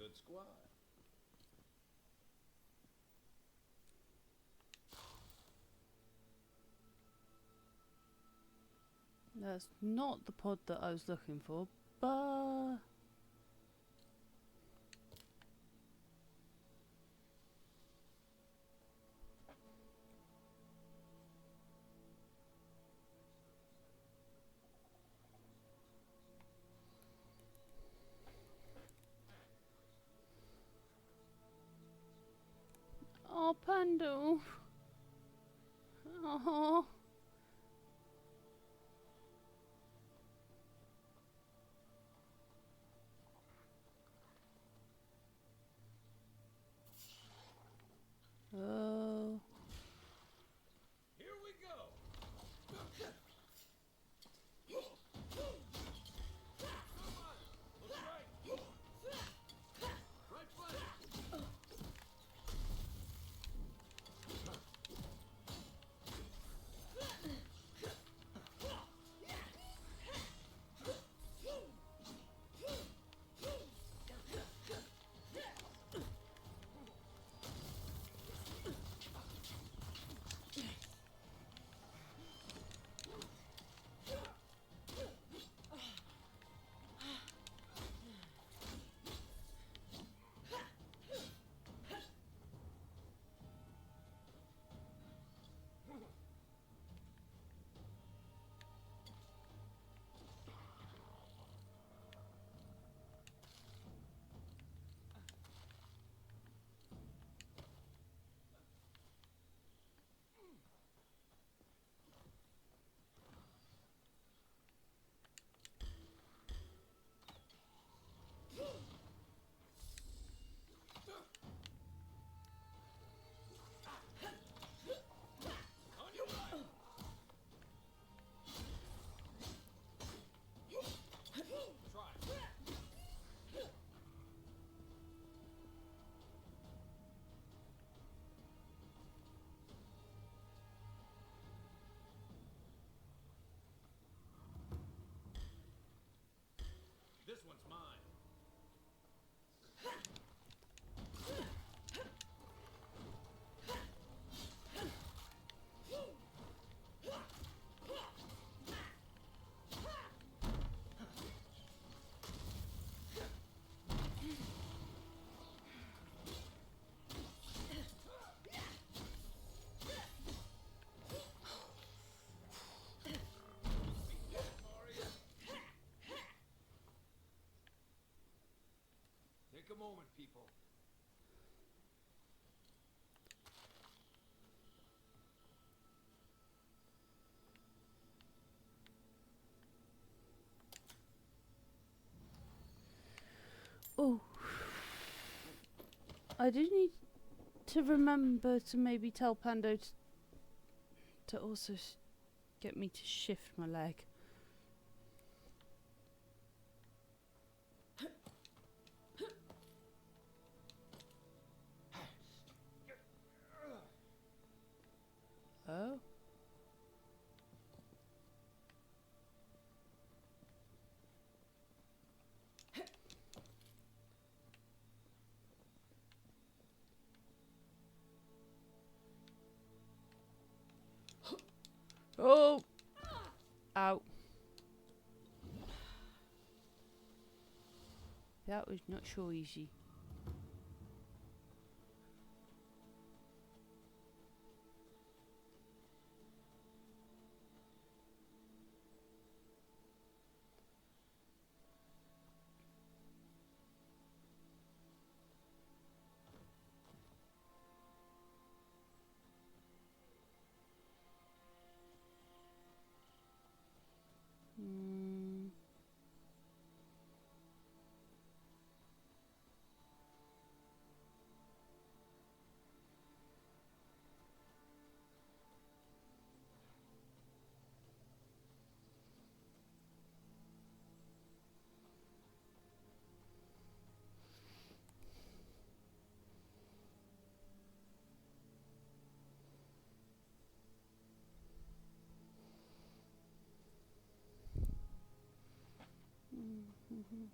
good squad. That's not the pod that I was looking for, but... Oh, Pando. Oh. Oh. Here we go. Look right. Right flank. On your right. Try. This one's mine. Take a moment, people. Oh. I do need to remember to maybe tell Pando to also get me to shift my leg. Oh. Oh! Ow. That was not so easy. Mm. Mm-hmm.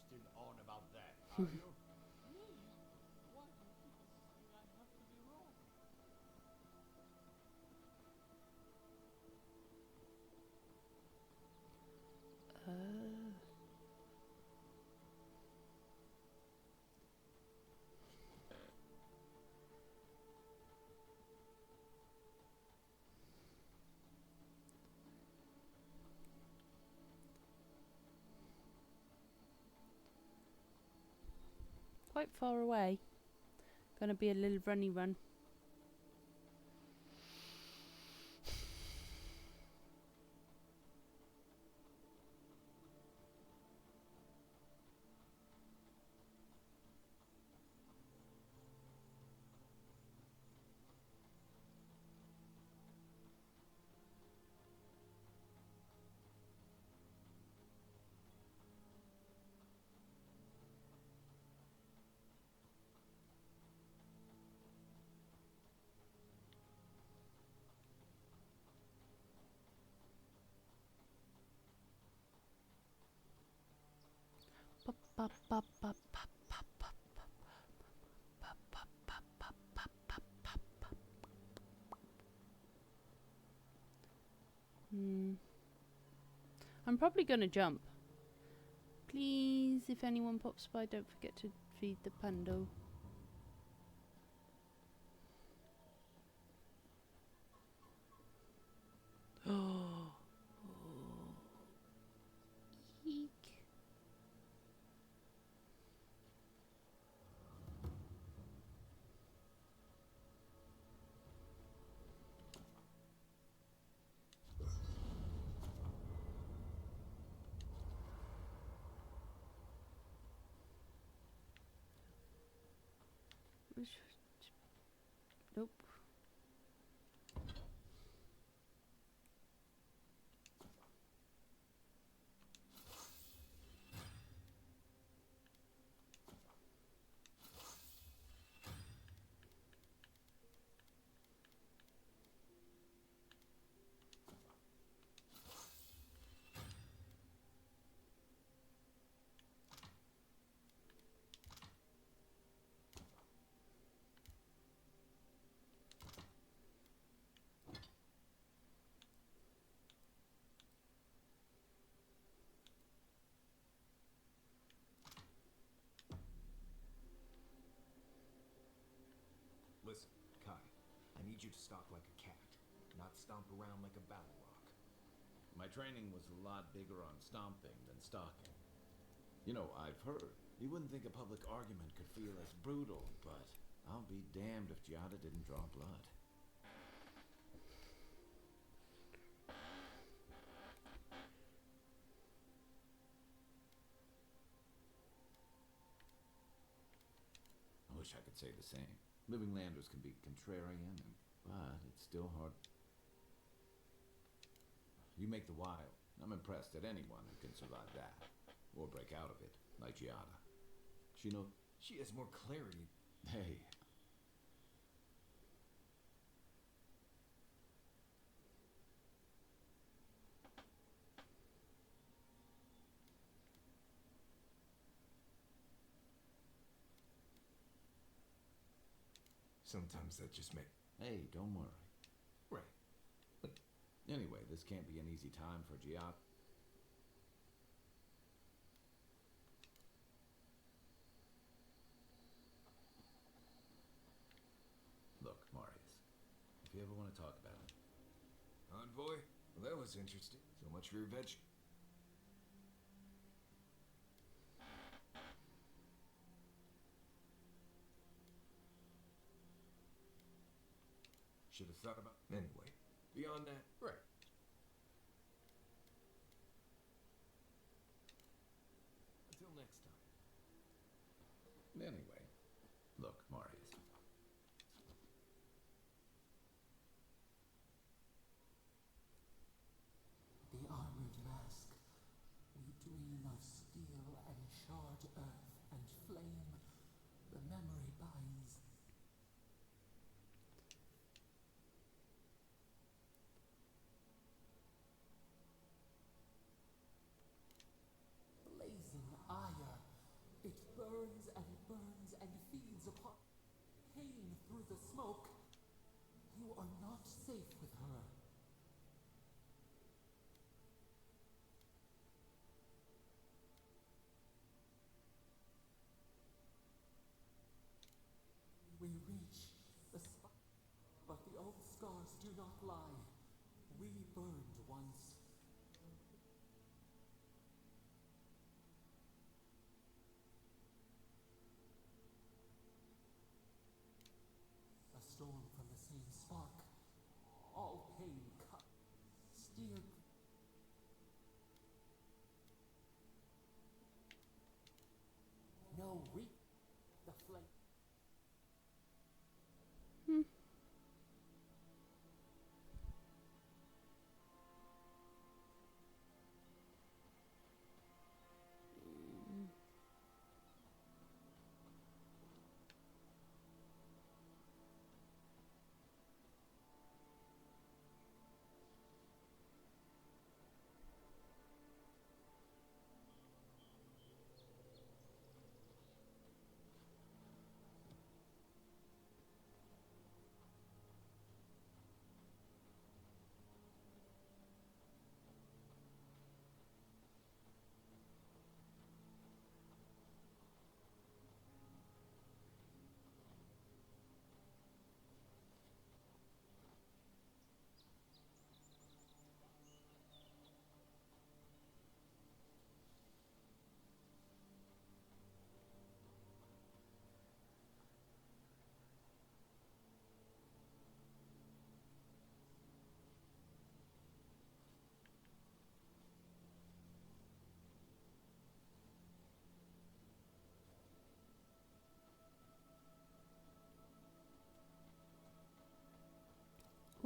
still on about that, are you? Me? Why do people think I have to be wrong? Quite far away. Gonna be a little runny run. I'm probably gonna jump. Please, if anyone pops by, don't forget to feed the pando. Oh. Eek. Nope. Listen, Kai, I need you to stalk like a cat, not stomp around like a battle rock. My training was a lot bigger on stomping than stalking. You know, I've heard. You wouldn't think a public argument could feel as brutal, but I'll be damned if Giada didn't draw blood. I wish I could say the same. Living landers can be contrarian, but it's still hard. You make the wild. I'm impressed at anyone who can survive that. Or break out of it, like Giada. She knows. She has more clarity. Hey. Sometimes that just makes... Hey, don't worry. Right. But anyway, this can't be an easy time for Giada. Look, Marius, if you ever want to talk about it. Envoy? Well, that was interesting. So much for your veg. Should have thought about... Anyway, beyond that... Right. Until next time. Anyway, look, Marius. The armored mask. We dream of steel and charred earth and flame. The memory binds. Blazing ire, through the smoke. You are not safe with her. We reach the spot, but the old scars do not lie. We burned once. A storm from the same spark. All pain cut. Steered. No, we. The flame. Hmm.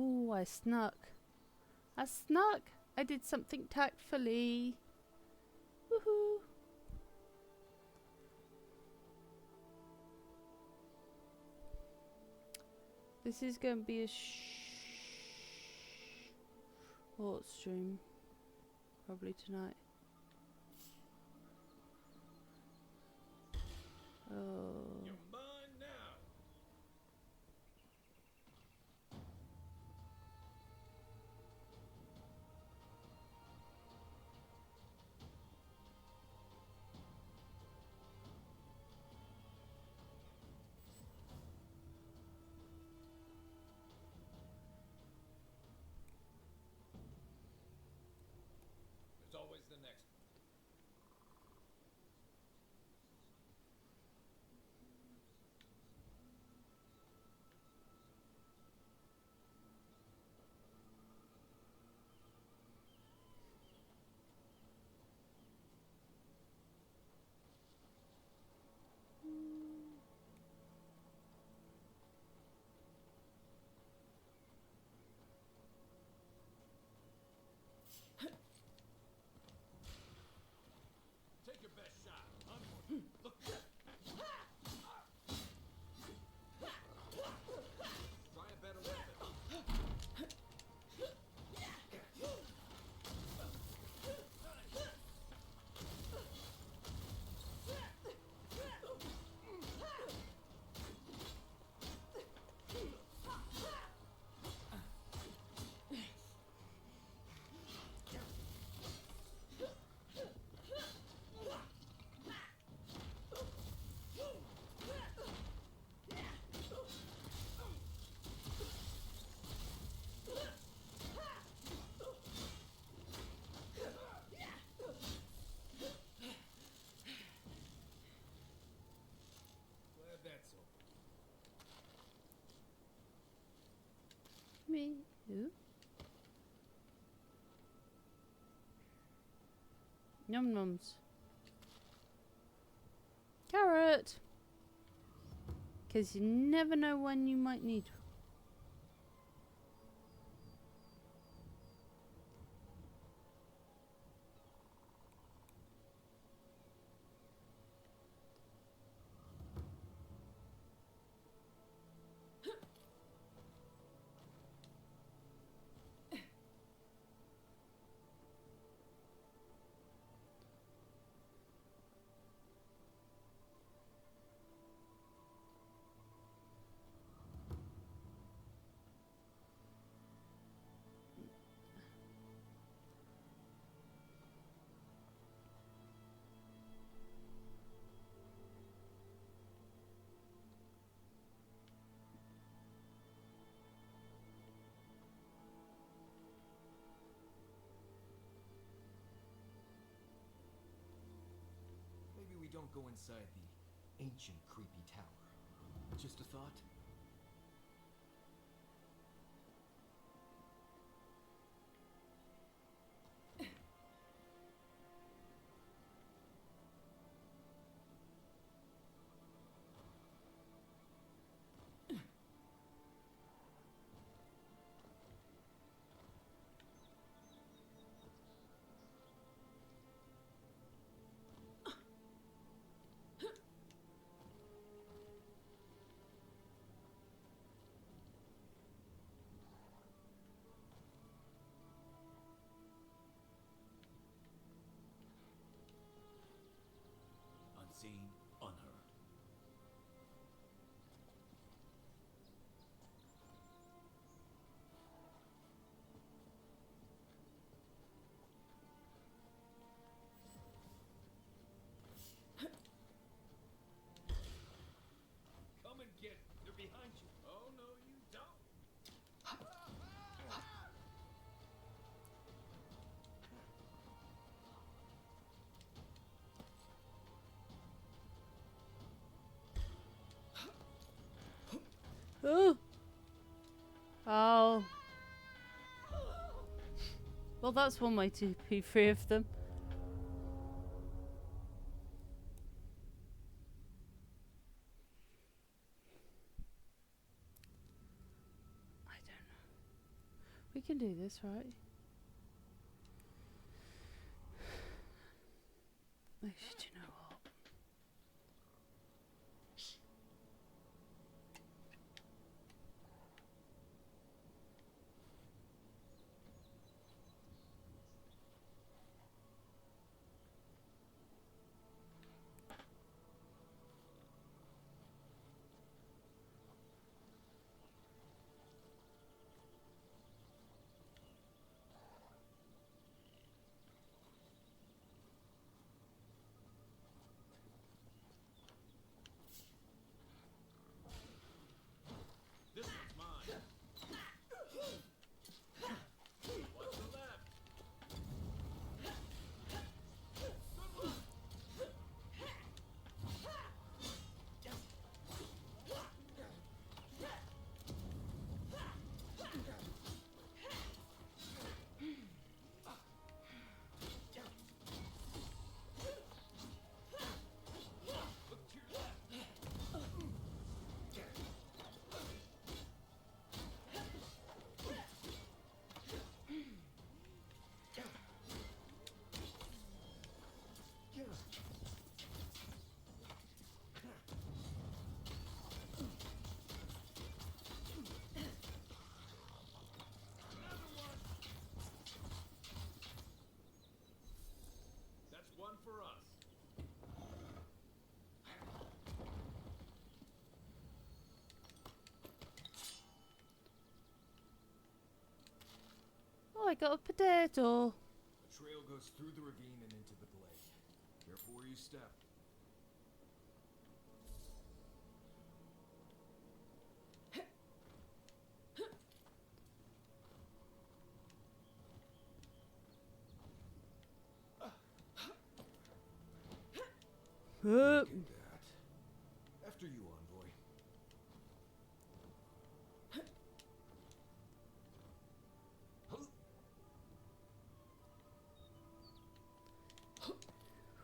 Oh, I snuck. I snuck. I did something tactfully. Woohoo. This is going to be a short stream. Probably tonight. Oh. You're mine now. There's always the next one. Take your best shot. Look. Try a better weapon. Glad that's over. Me. Who? Num nums. Carrot. Because you never know when you might need. don't go inside the ancient creepy tower? Just a thought? Unseen, unheard. Come and get me. They're behind you. Oh, no, you don't. Oh. Oh. Well, that's one way to be free of them. I don't know. We can do this, right? Actually, do you know what? This one's mine. What's the left? Good luck. Look to your left. Another one. That's one for us. Oh, I got a potato. The trail goes through the ravine and into the glade. Careful where you step. Look at that. After you, envoy.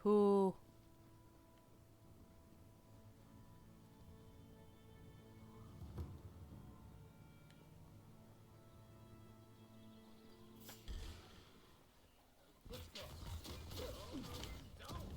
Oh. Let's go. Oh, no, you don't.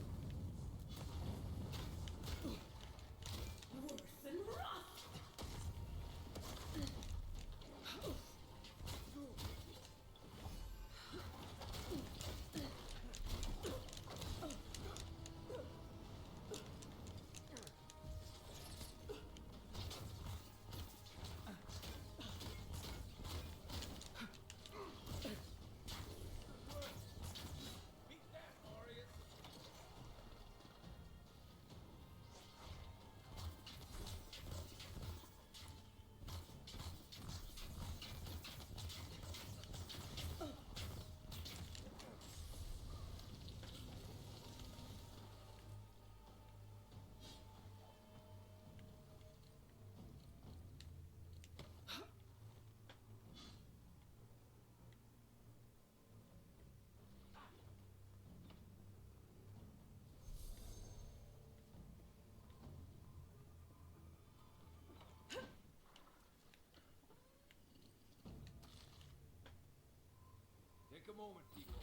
a moment, people.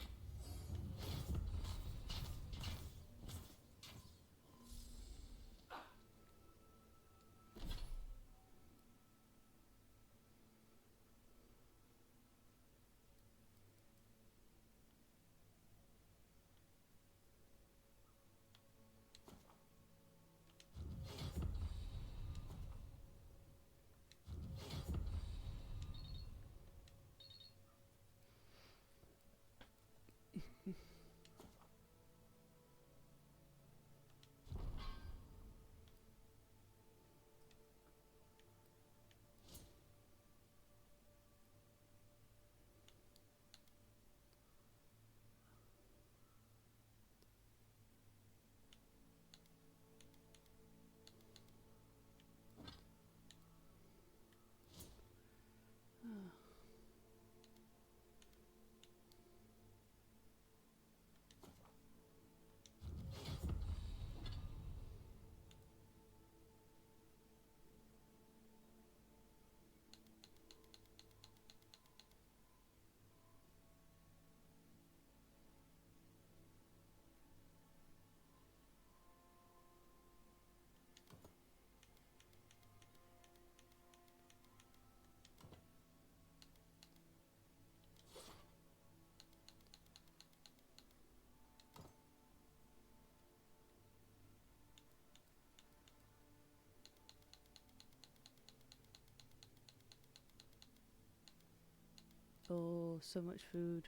Oh, so much food.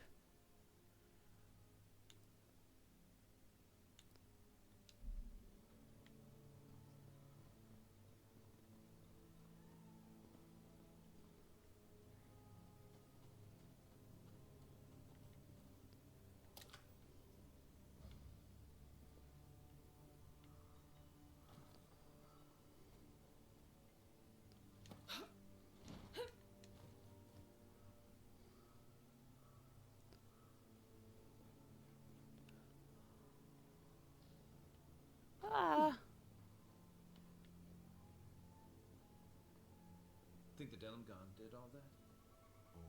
Ah. Think the Delimgon did all that? Or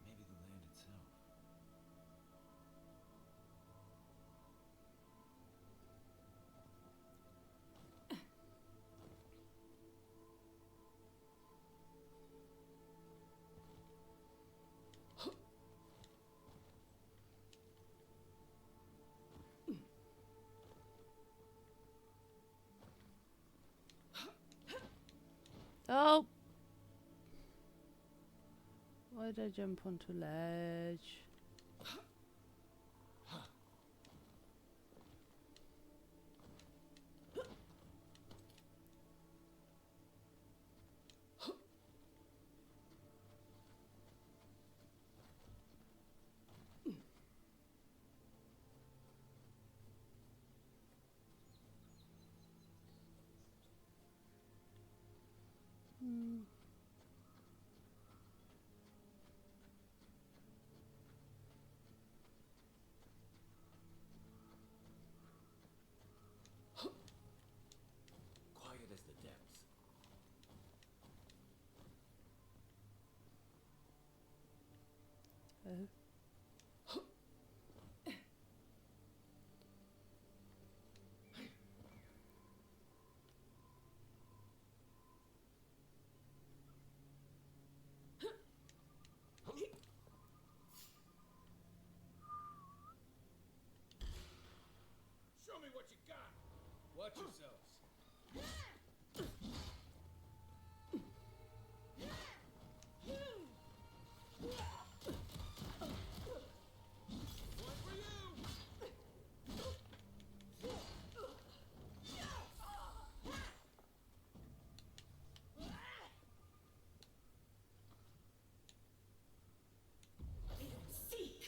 maybe the land itself? Oh! Why did I jump onto a ledge? Hmm. Quiet as the depths. Oh. Show me what you got. Watch yourselves. One for you. Seek!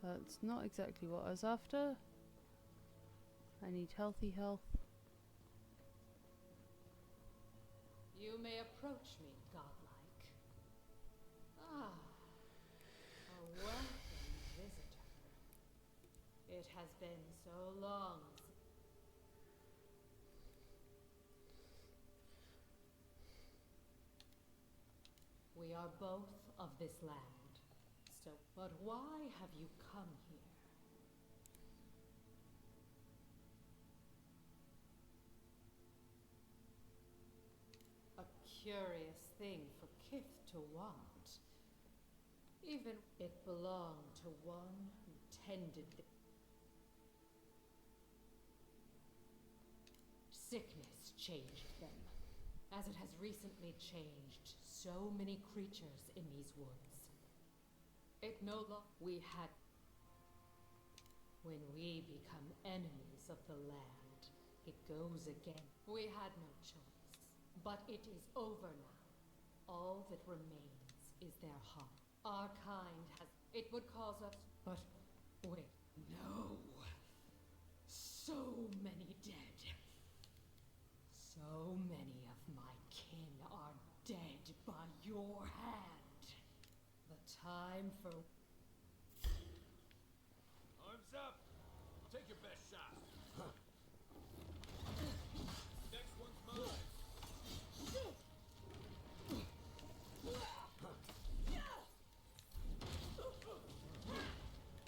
That's not exactly what I was after. I need healthy health. You may approach me, godlike. Ah, a welcome visitor. It has been so long. We are both of this land. So, but why have you come here? A curious thing for Kith to want. Even it belonged to one who tended the sickness changed them, as it has recently changed so many creatures in these woods. It no longer we had. When we become enemies of the land, it goes again. We had no choice, but it is over now. All that remains is their harm. Our kind has. It would cause us. But wait, no. So many dead. So many of my kin are dead by your hand. The time for. Arms up! Take your best shot. Next one's mine.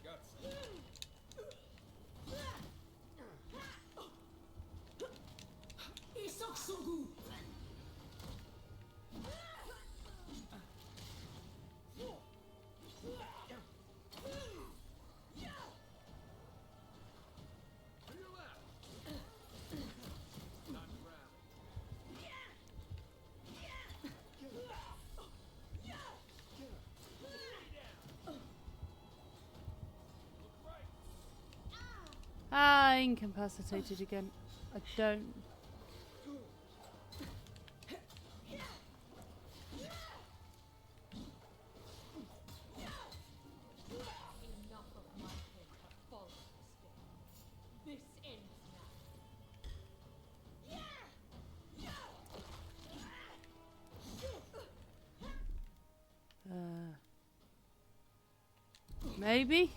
Got some. Isoksugu! To your left. Time to rally. Ah, incapacitated again. I don't. Enough of my kin have fallen this day. This ends Maybe?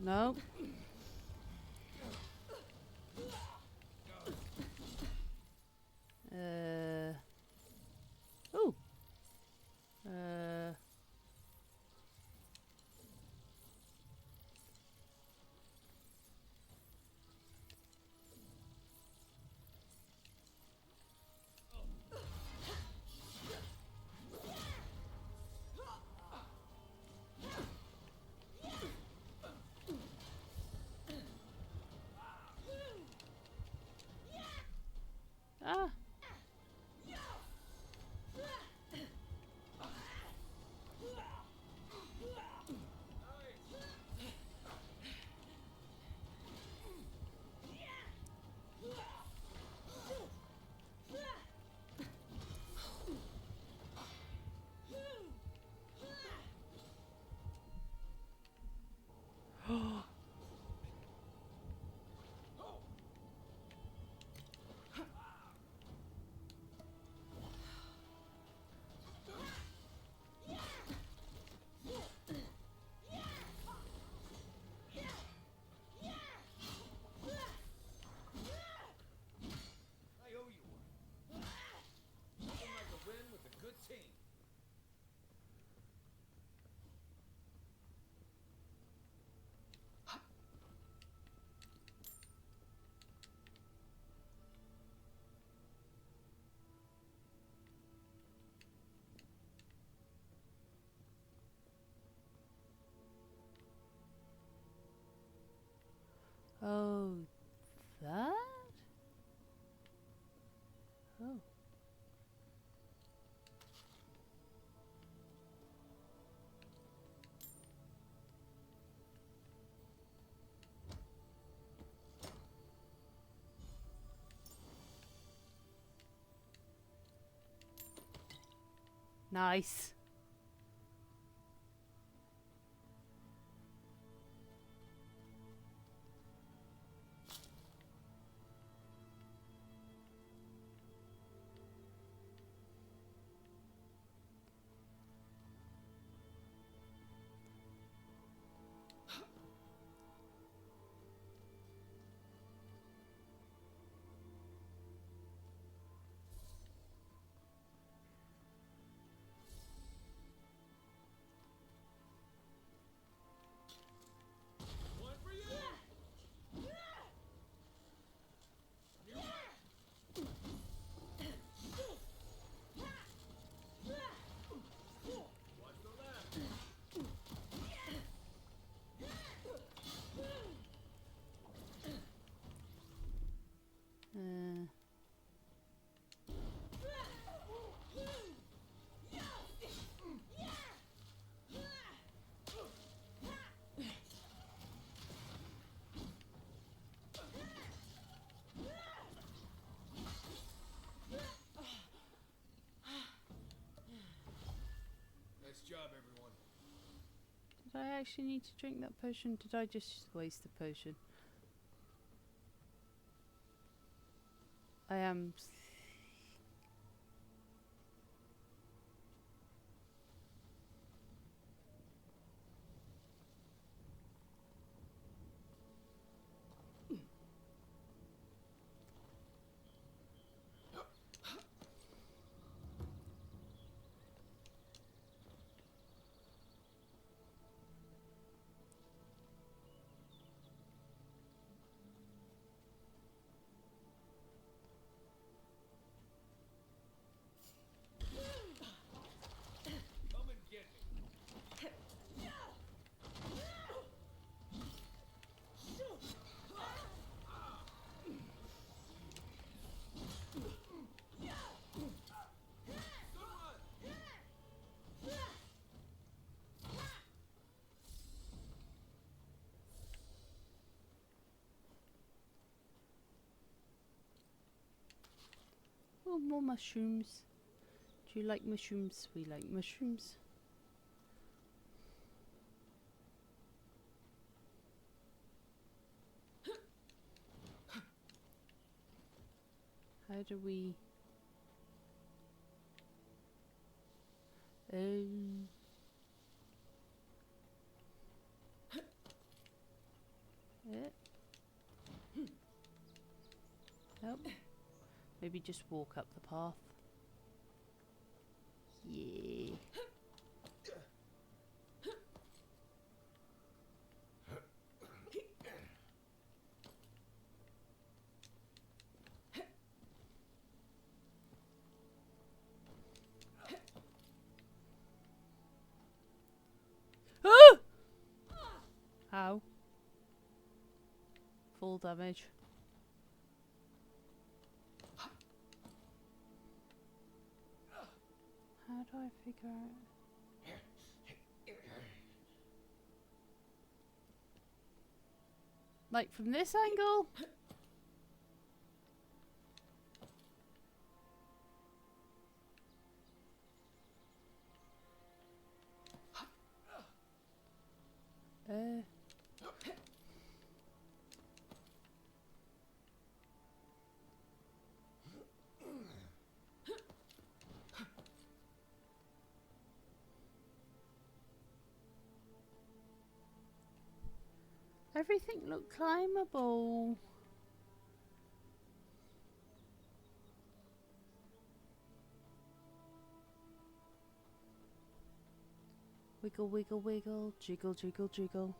No. Ooh. Ah. I owe you one. Nothing like a win with a good team. Oh, that? Oh. Nice. One for you! Watch the left. Nice job, everyone. Did I actually need to drink that potion? Did I just waste the potion? I am. Come and get me. Oh, more mushrooms. Do you like mushrooms? We like mushrooms. How do we... Nope. Maybe just walk up the path. Yeah. Ah! How? Full damage. How do I figure out? Like from this angle? Everything looked climbable. Wiggle, wiggle, wiggle, jiggle, jiggle, jiggle.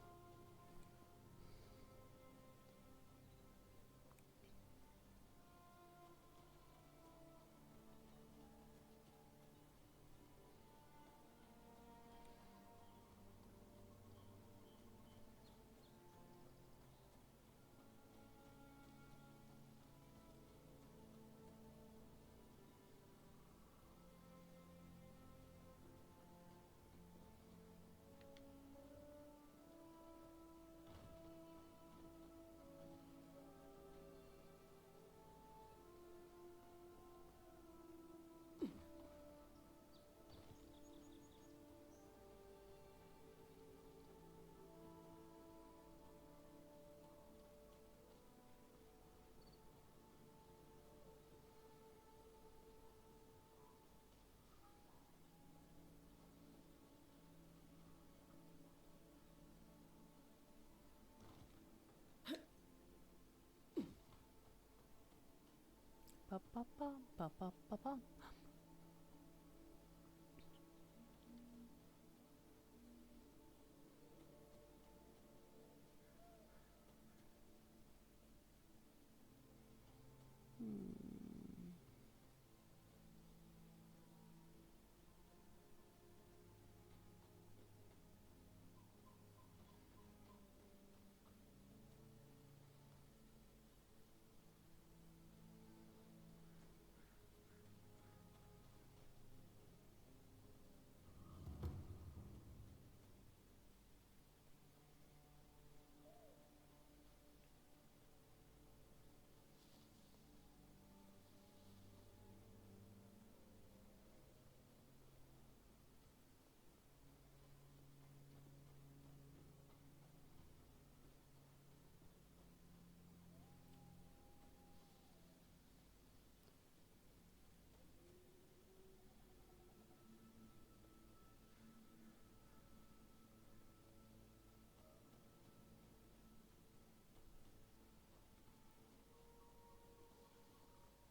ba ba ba ba ba ba ba.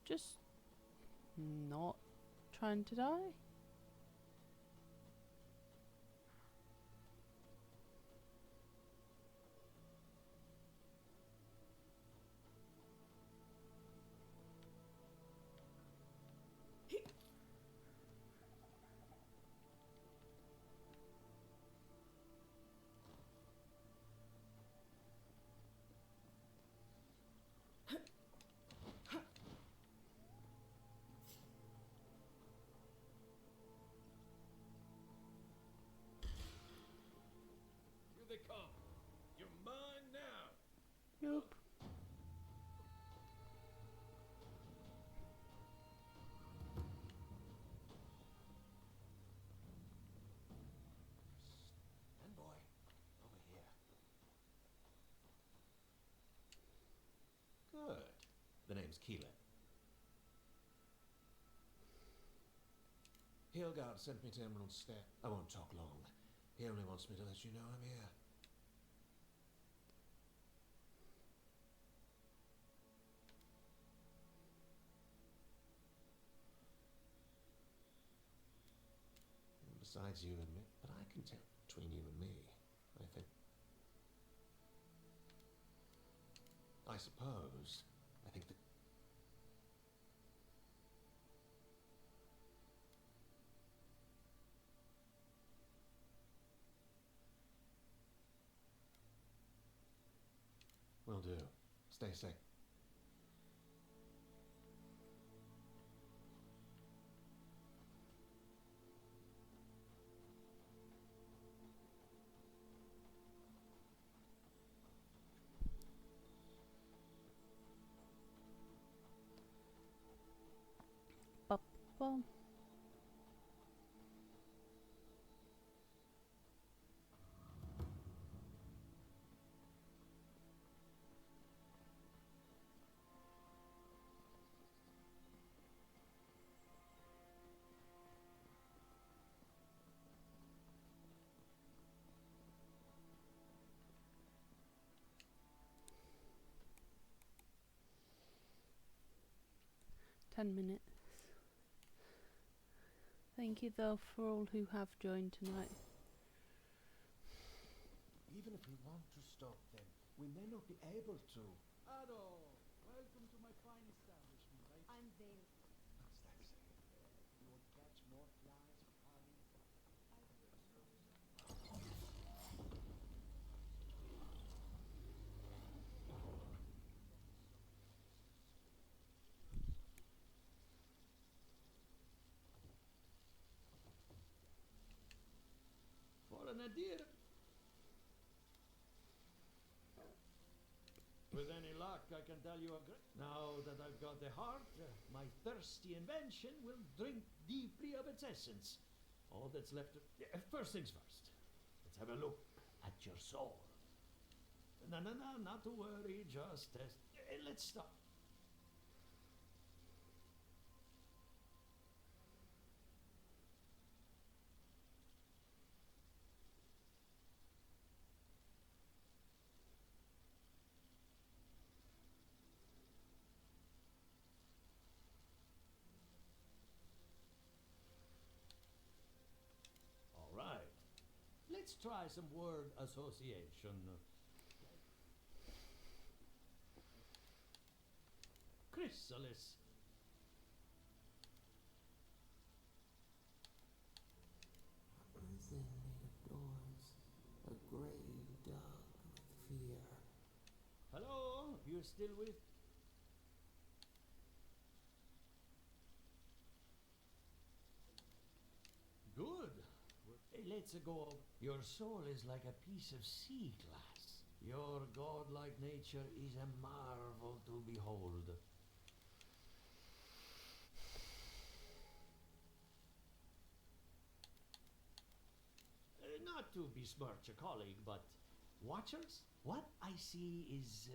Just not trying to die. Here they come. You're mine now. Nope. And boy, over here. Good. The name's Keelan. Hilgard sent me to Emerald Step. I won't talk long. He only wants me to let you know I'm here. And besides you and me, but I can tell between you and me, I think. I suppose. I think that. Will do. Stay safe. Ba ba. $10. Thank you though for all who have joined tonight. Even if we want to stop them, we may not be able to. Ado, welcome to my fine establishment. I'm Vale. What's that saying? You would catch more flies with honey. For an idea. With any luck, I can tell you a great. Now that I've got the heart, my thirsty invention will drink deeply of its essence. All that's left. First things first. Let's have a look at your soul. No, not to worry. Just test. Let's start. Let's try some word association. Chrysalis. A prison made of doors, a grave dug with fear. Hello, you're still with? Good. Hey, let's go. Your soul is like a piece of sea glass. Your godlike nature is a marvel to behold. Not to besmirch a colleague, but watchers, what I see is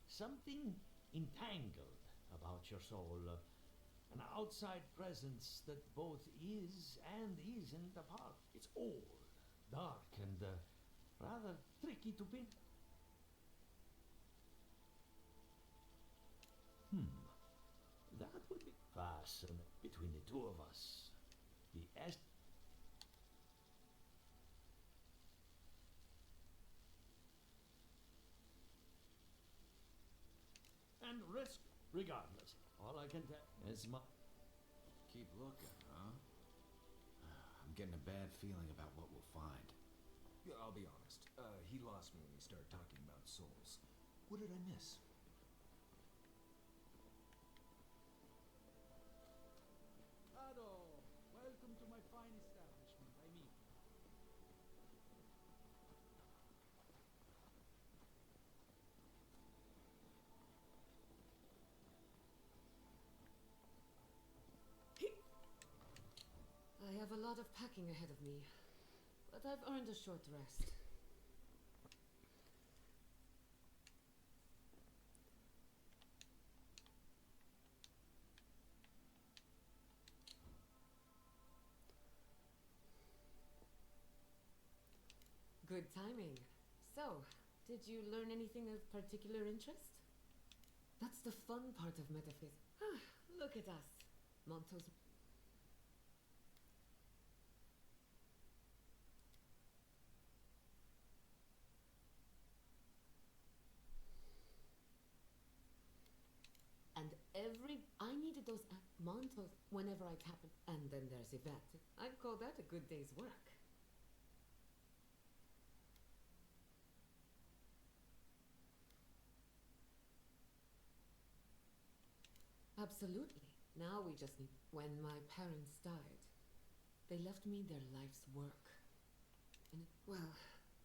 something entangled about your soul. An outside presence that both is and isn't a part. It's old, dark, and rather tricky to pin. That would be fascinating between the two of us. The S. And risk regardless. All I can tell is my. Keep looking, huh? I'm getting a bad feeling about what we'll find. Yeah, I'll be honest. He lost me when he started talking about souls. What did I miss? Ado, welcome to my fine establishment. I mean, I have a lot of packing ahead of me, but I've earned a short rest. Good timing. So, did you learn anything of particular interest? That's the fun part of metaphysics. Look at us. Monto's. And I needed those Montos whenever I tap it. And then there's Yvette. I'd call that a good day's work. Absolutely. Now we just need. When my parents died, they left me their life's work. And well,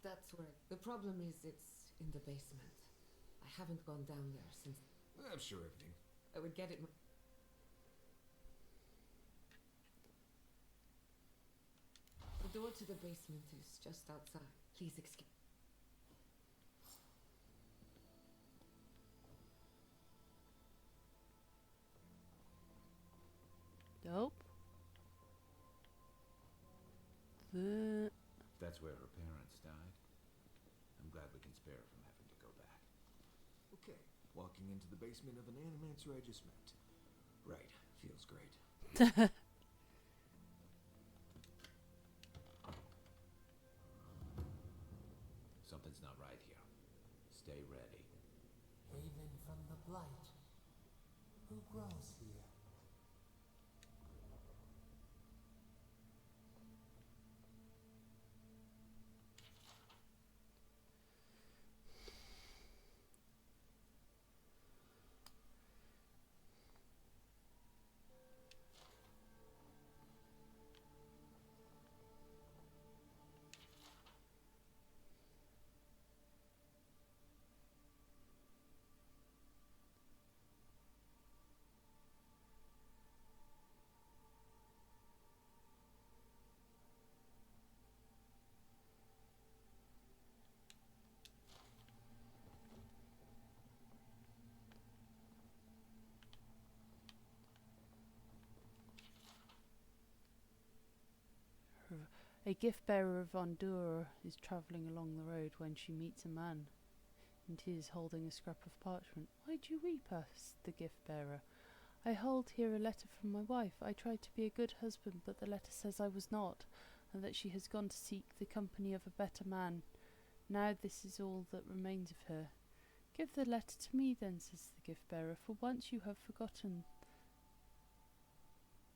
that's where. The problem is it's in the basement. I haven't gone down there since. I'm sure everything. I would get it. The door to the basement is just outside. Please excuse. Dope. That's where her parents died. I'm glad we can spare her from having to go back. Okay, walking into the basement of an animancer I just met. Right, feels great. Something's not right here. Stay ready. Haven from the blight. Who grows here? A gift bearer of Ondura is travelling along the road when she meets a man, and he is holding a scrap of parchment. Why do you weep? Asked the gift bearer. I hold here a letter from my wife. I tried to be a good husband, but the letter says I was not, and that she has gone to seek the company of a better man. Now this is all that remains of her. Give the letter to me then, says the gift-bearer, for once you have forgotten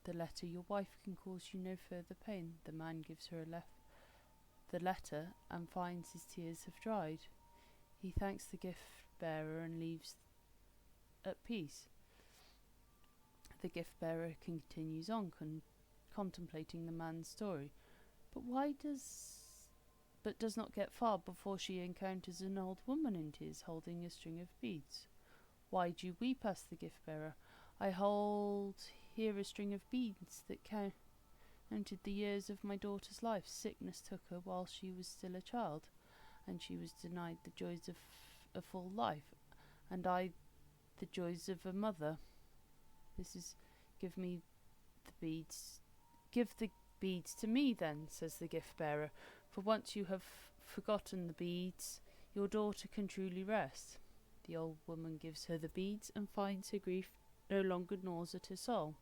the letter, your wife can cause you no further pain. The man gives her the letter and finds his tears have dried. He thanks the gift-bearer and leaves at peace. The gift-bearer continues on, contemplating the man's story, but does not get far before she encounters an old woman in tears holding a string of beads. Why do you weep? asked the gift-bearer. I hold here a string of beads that counted the years of my daughter's life. Sickness took her while she was still a child, and she was denied the joys of a full life, and I the joys of a mother. Give me the beads. Give the beads to me then, says the gift-bearer, for once you have forgotten the beads, your daughter can truly rest. The old woman gives her the beads and finds her grief no longer gnaws at her soul.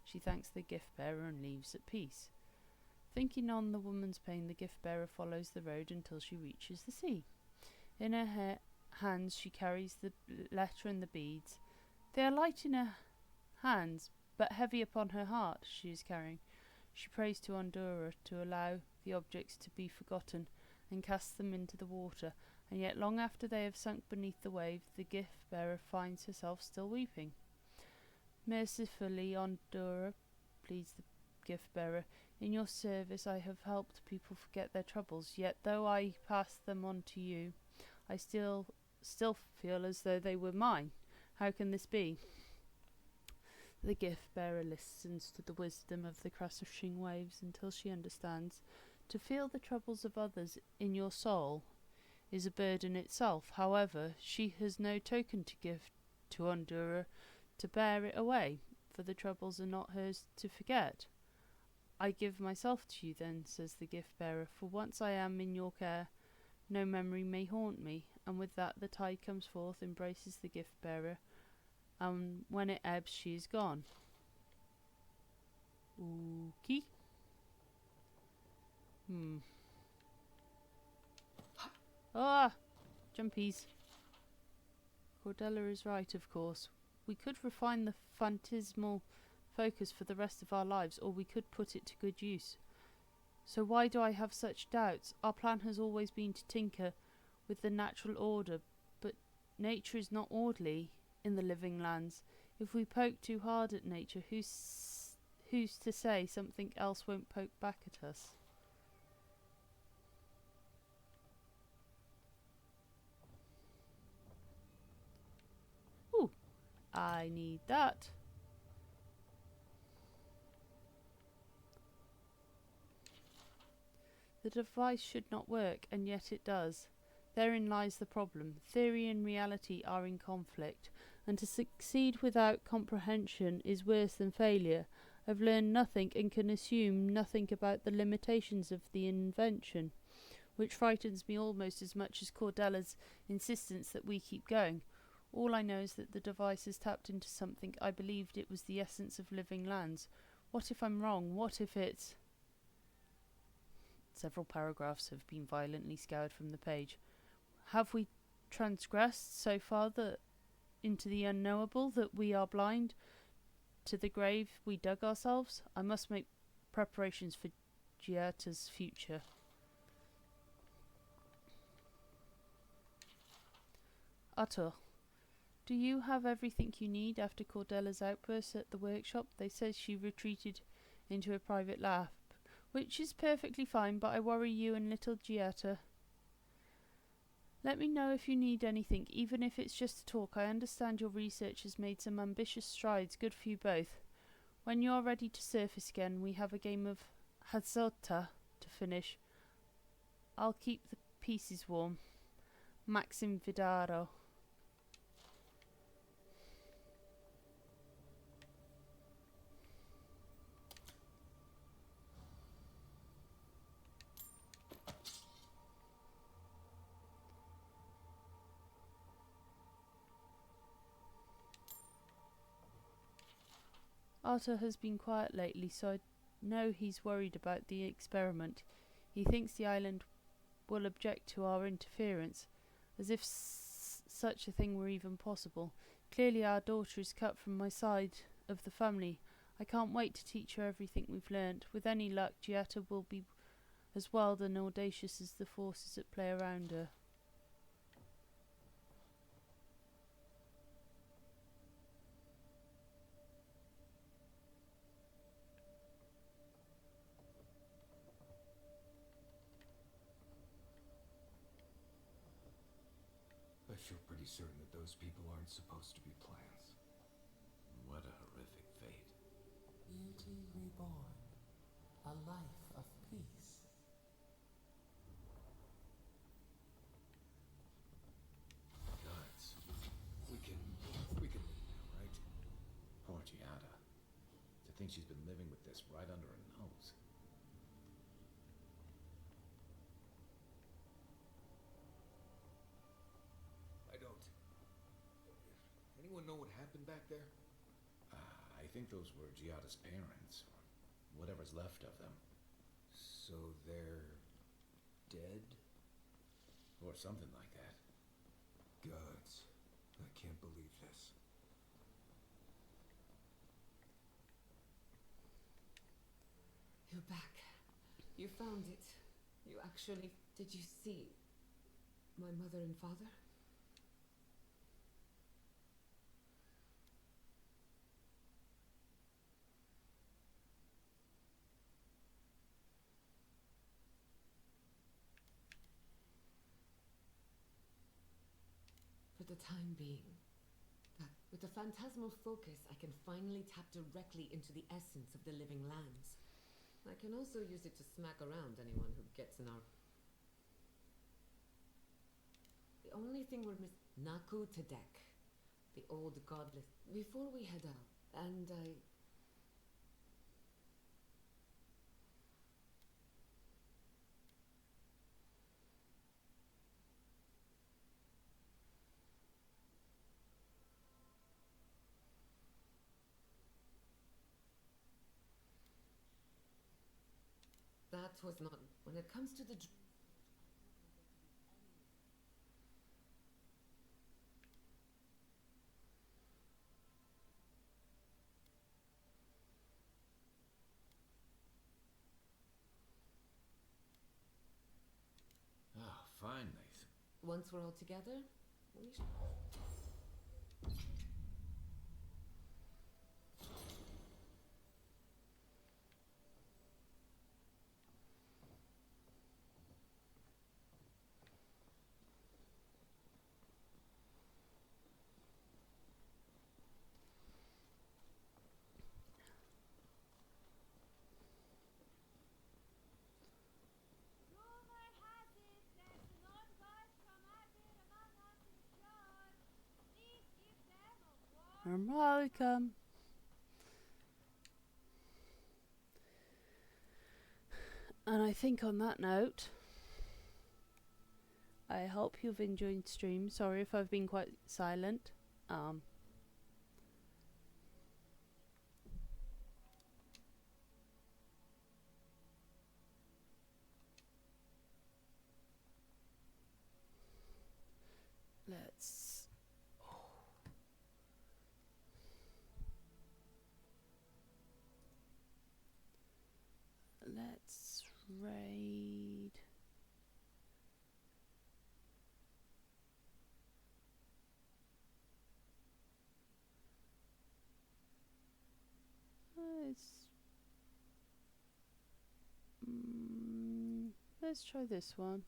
She thanks the gift-bearer and leaves at peace. Thinking on the woman's pain, the gift-bearer follows the road until she reaches the sea. In her hands she carries the letter and the beads. They are light in her hands, but heavy upon her heart she is carrying. She prays to Ondura to allow the objects to be forgotten and casts them into the water, and yet long after they have sunk beneath the wave, the gift-bearer finds herself still weeping. Mercifully, Ondura, pleads the gift-bearer, in your service I have helped people forget their troubles, yet though I pass them on to you, I still feel as though they were mine. How can this be? The gift-bearer listens to the wisdom of the crashing waves until she understands. To feel the troubles of others in your soul is a burden itself. However, she has no token to give to Ondura to bear it away, for the troubles are not hers to forget. I give myself to you then, says the gift-bearer, for once I am in your care, no memory may haunt me. And with that the tide comes forth, embraces the gift-bearer, and when it ebbs she is gone. Okay. Ah! Jumpies. Cordelia is right, of course. We could refine the phantasmal focus for the rest of our lives, or we could put it to good use. So why do I have such doubts? Our plan has always been to tinker with the natural order, but nature is not orderly in the living lands. If we poke too hard at nature, who's to say something else won't poke back at us? Ooh, I need that. The device should not work, and yet it does. Therein lies the problem. Theory and reality are in conflict, and to succeed without comprehension is worse than failure. I've learned nothing and can assume nothing about the limitations of the invention, which frightens me almost as much as Cordelia's insistence that we keep going. All I know is that the device has tapped into something I believed it was the essence of living lands. What if I'm wrong? What if it's... Several paragraphs have been violently scoured from the page. Have we transgressed so far into the unknowable that we are blind to the grave we dug ourselves? I must make preparations for Giatta's future. Arthur, do you have everything you need after Cordelia's outburst at the workshop? They said she retreated into a private lab, which is perfectly fine, but I worry you and little Giatta. Let me know if you need anything, even if it's just a talk. I understand your research has made some ambitious strides, good for you both. When you're ready to surface again, we have a game of Hazota to finish. I'll keep the pieces warm. Maxim Vidaro. Arthur has been quiet lately, so I know he's worried about the experiment. He thinks the island will object to our interference, as if such a thing were even possible. Clearly our daughter is cut from my side of the family. I can't wait to teach her everything we've learnt. With any luck, Gietta will be as wild and audacious as the forces at play around her. I feel pretty certain that those people aren't supposed to be plants. What a horrific fate. Beauty reborn. A life of peace. Guys, we can leave now, right? Poor Giada. To think she's been living with this right under her nose. I don't. Anyone know what happened back there? I think those were Giada's parents, or whatever's left of them. So they're dead? Or something like that. Gods, I can't believe this. You're back. You found it. You actually... Did you see my mother and father? For the time being, with the phantasmal focus, I can finally tap directly into the essence of the living lands. I can also use it to smack around anyone who gets in our... The only thing we're missing... Naku Tedek, the old godless. Before we head out, and that was not... When it comes to the... Ah, finally. Once we're all together, we should... Rumor has it there's an old god from Adir among us in Shore. Please give them a warm You're welcome. And I think on that note, I hope you've enjoyed stream. Sorry if I've been quite silent. Let's... Let's raid... let's try this one.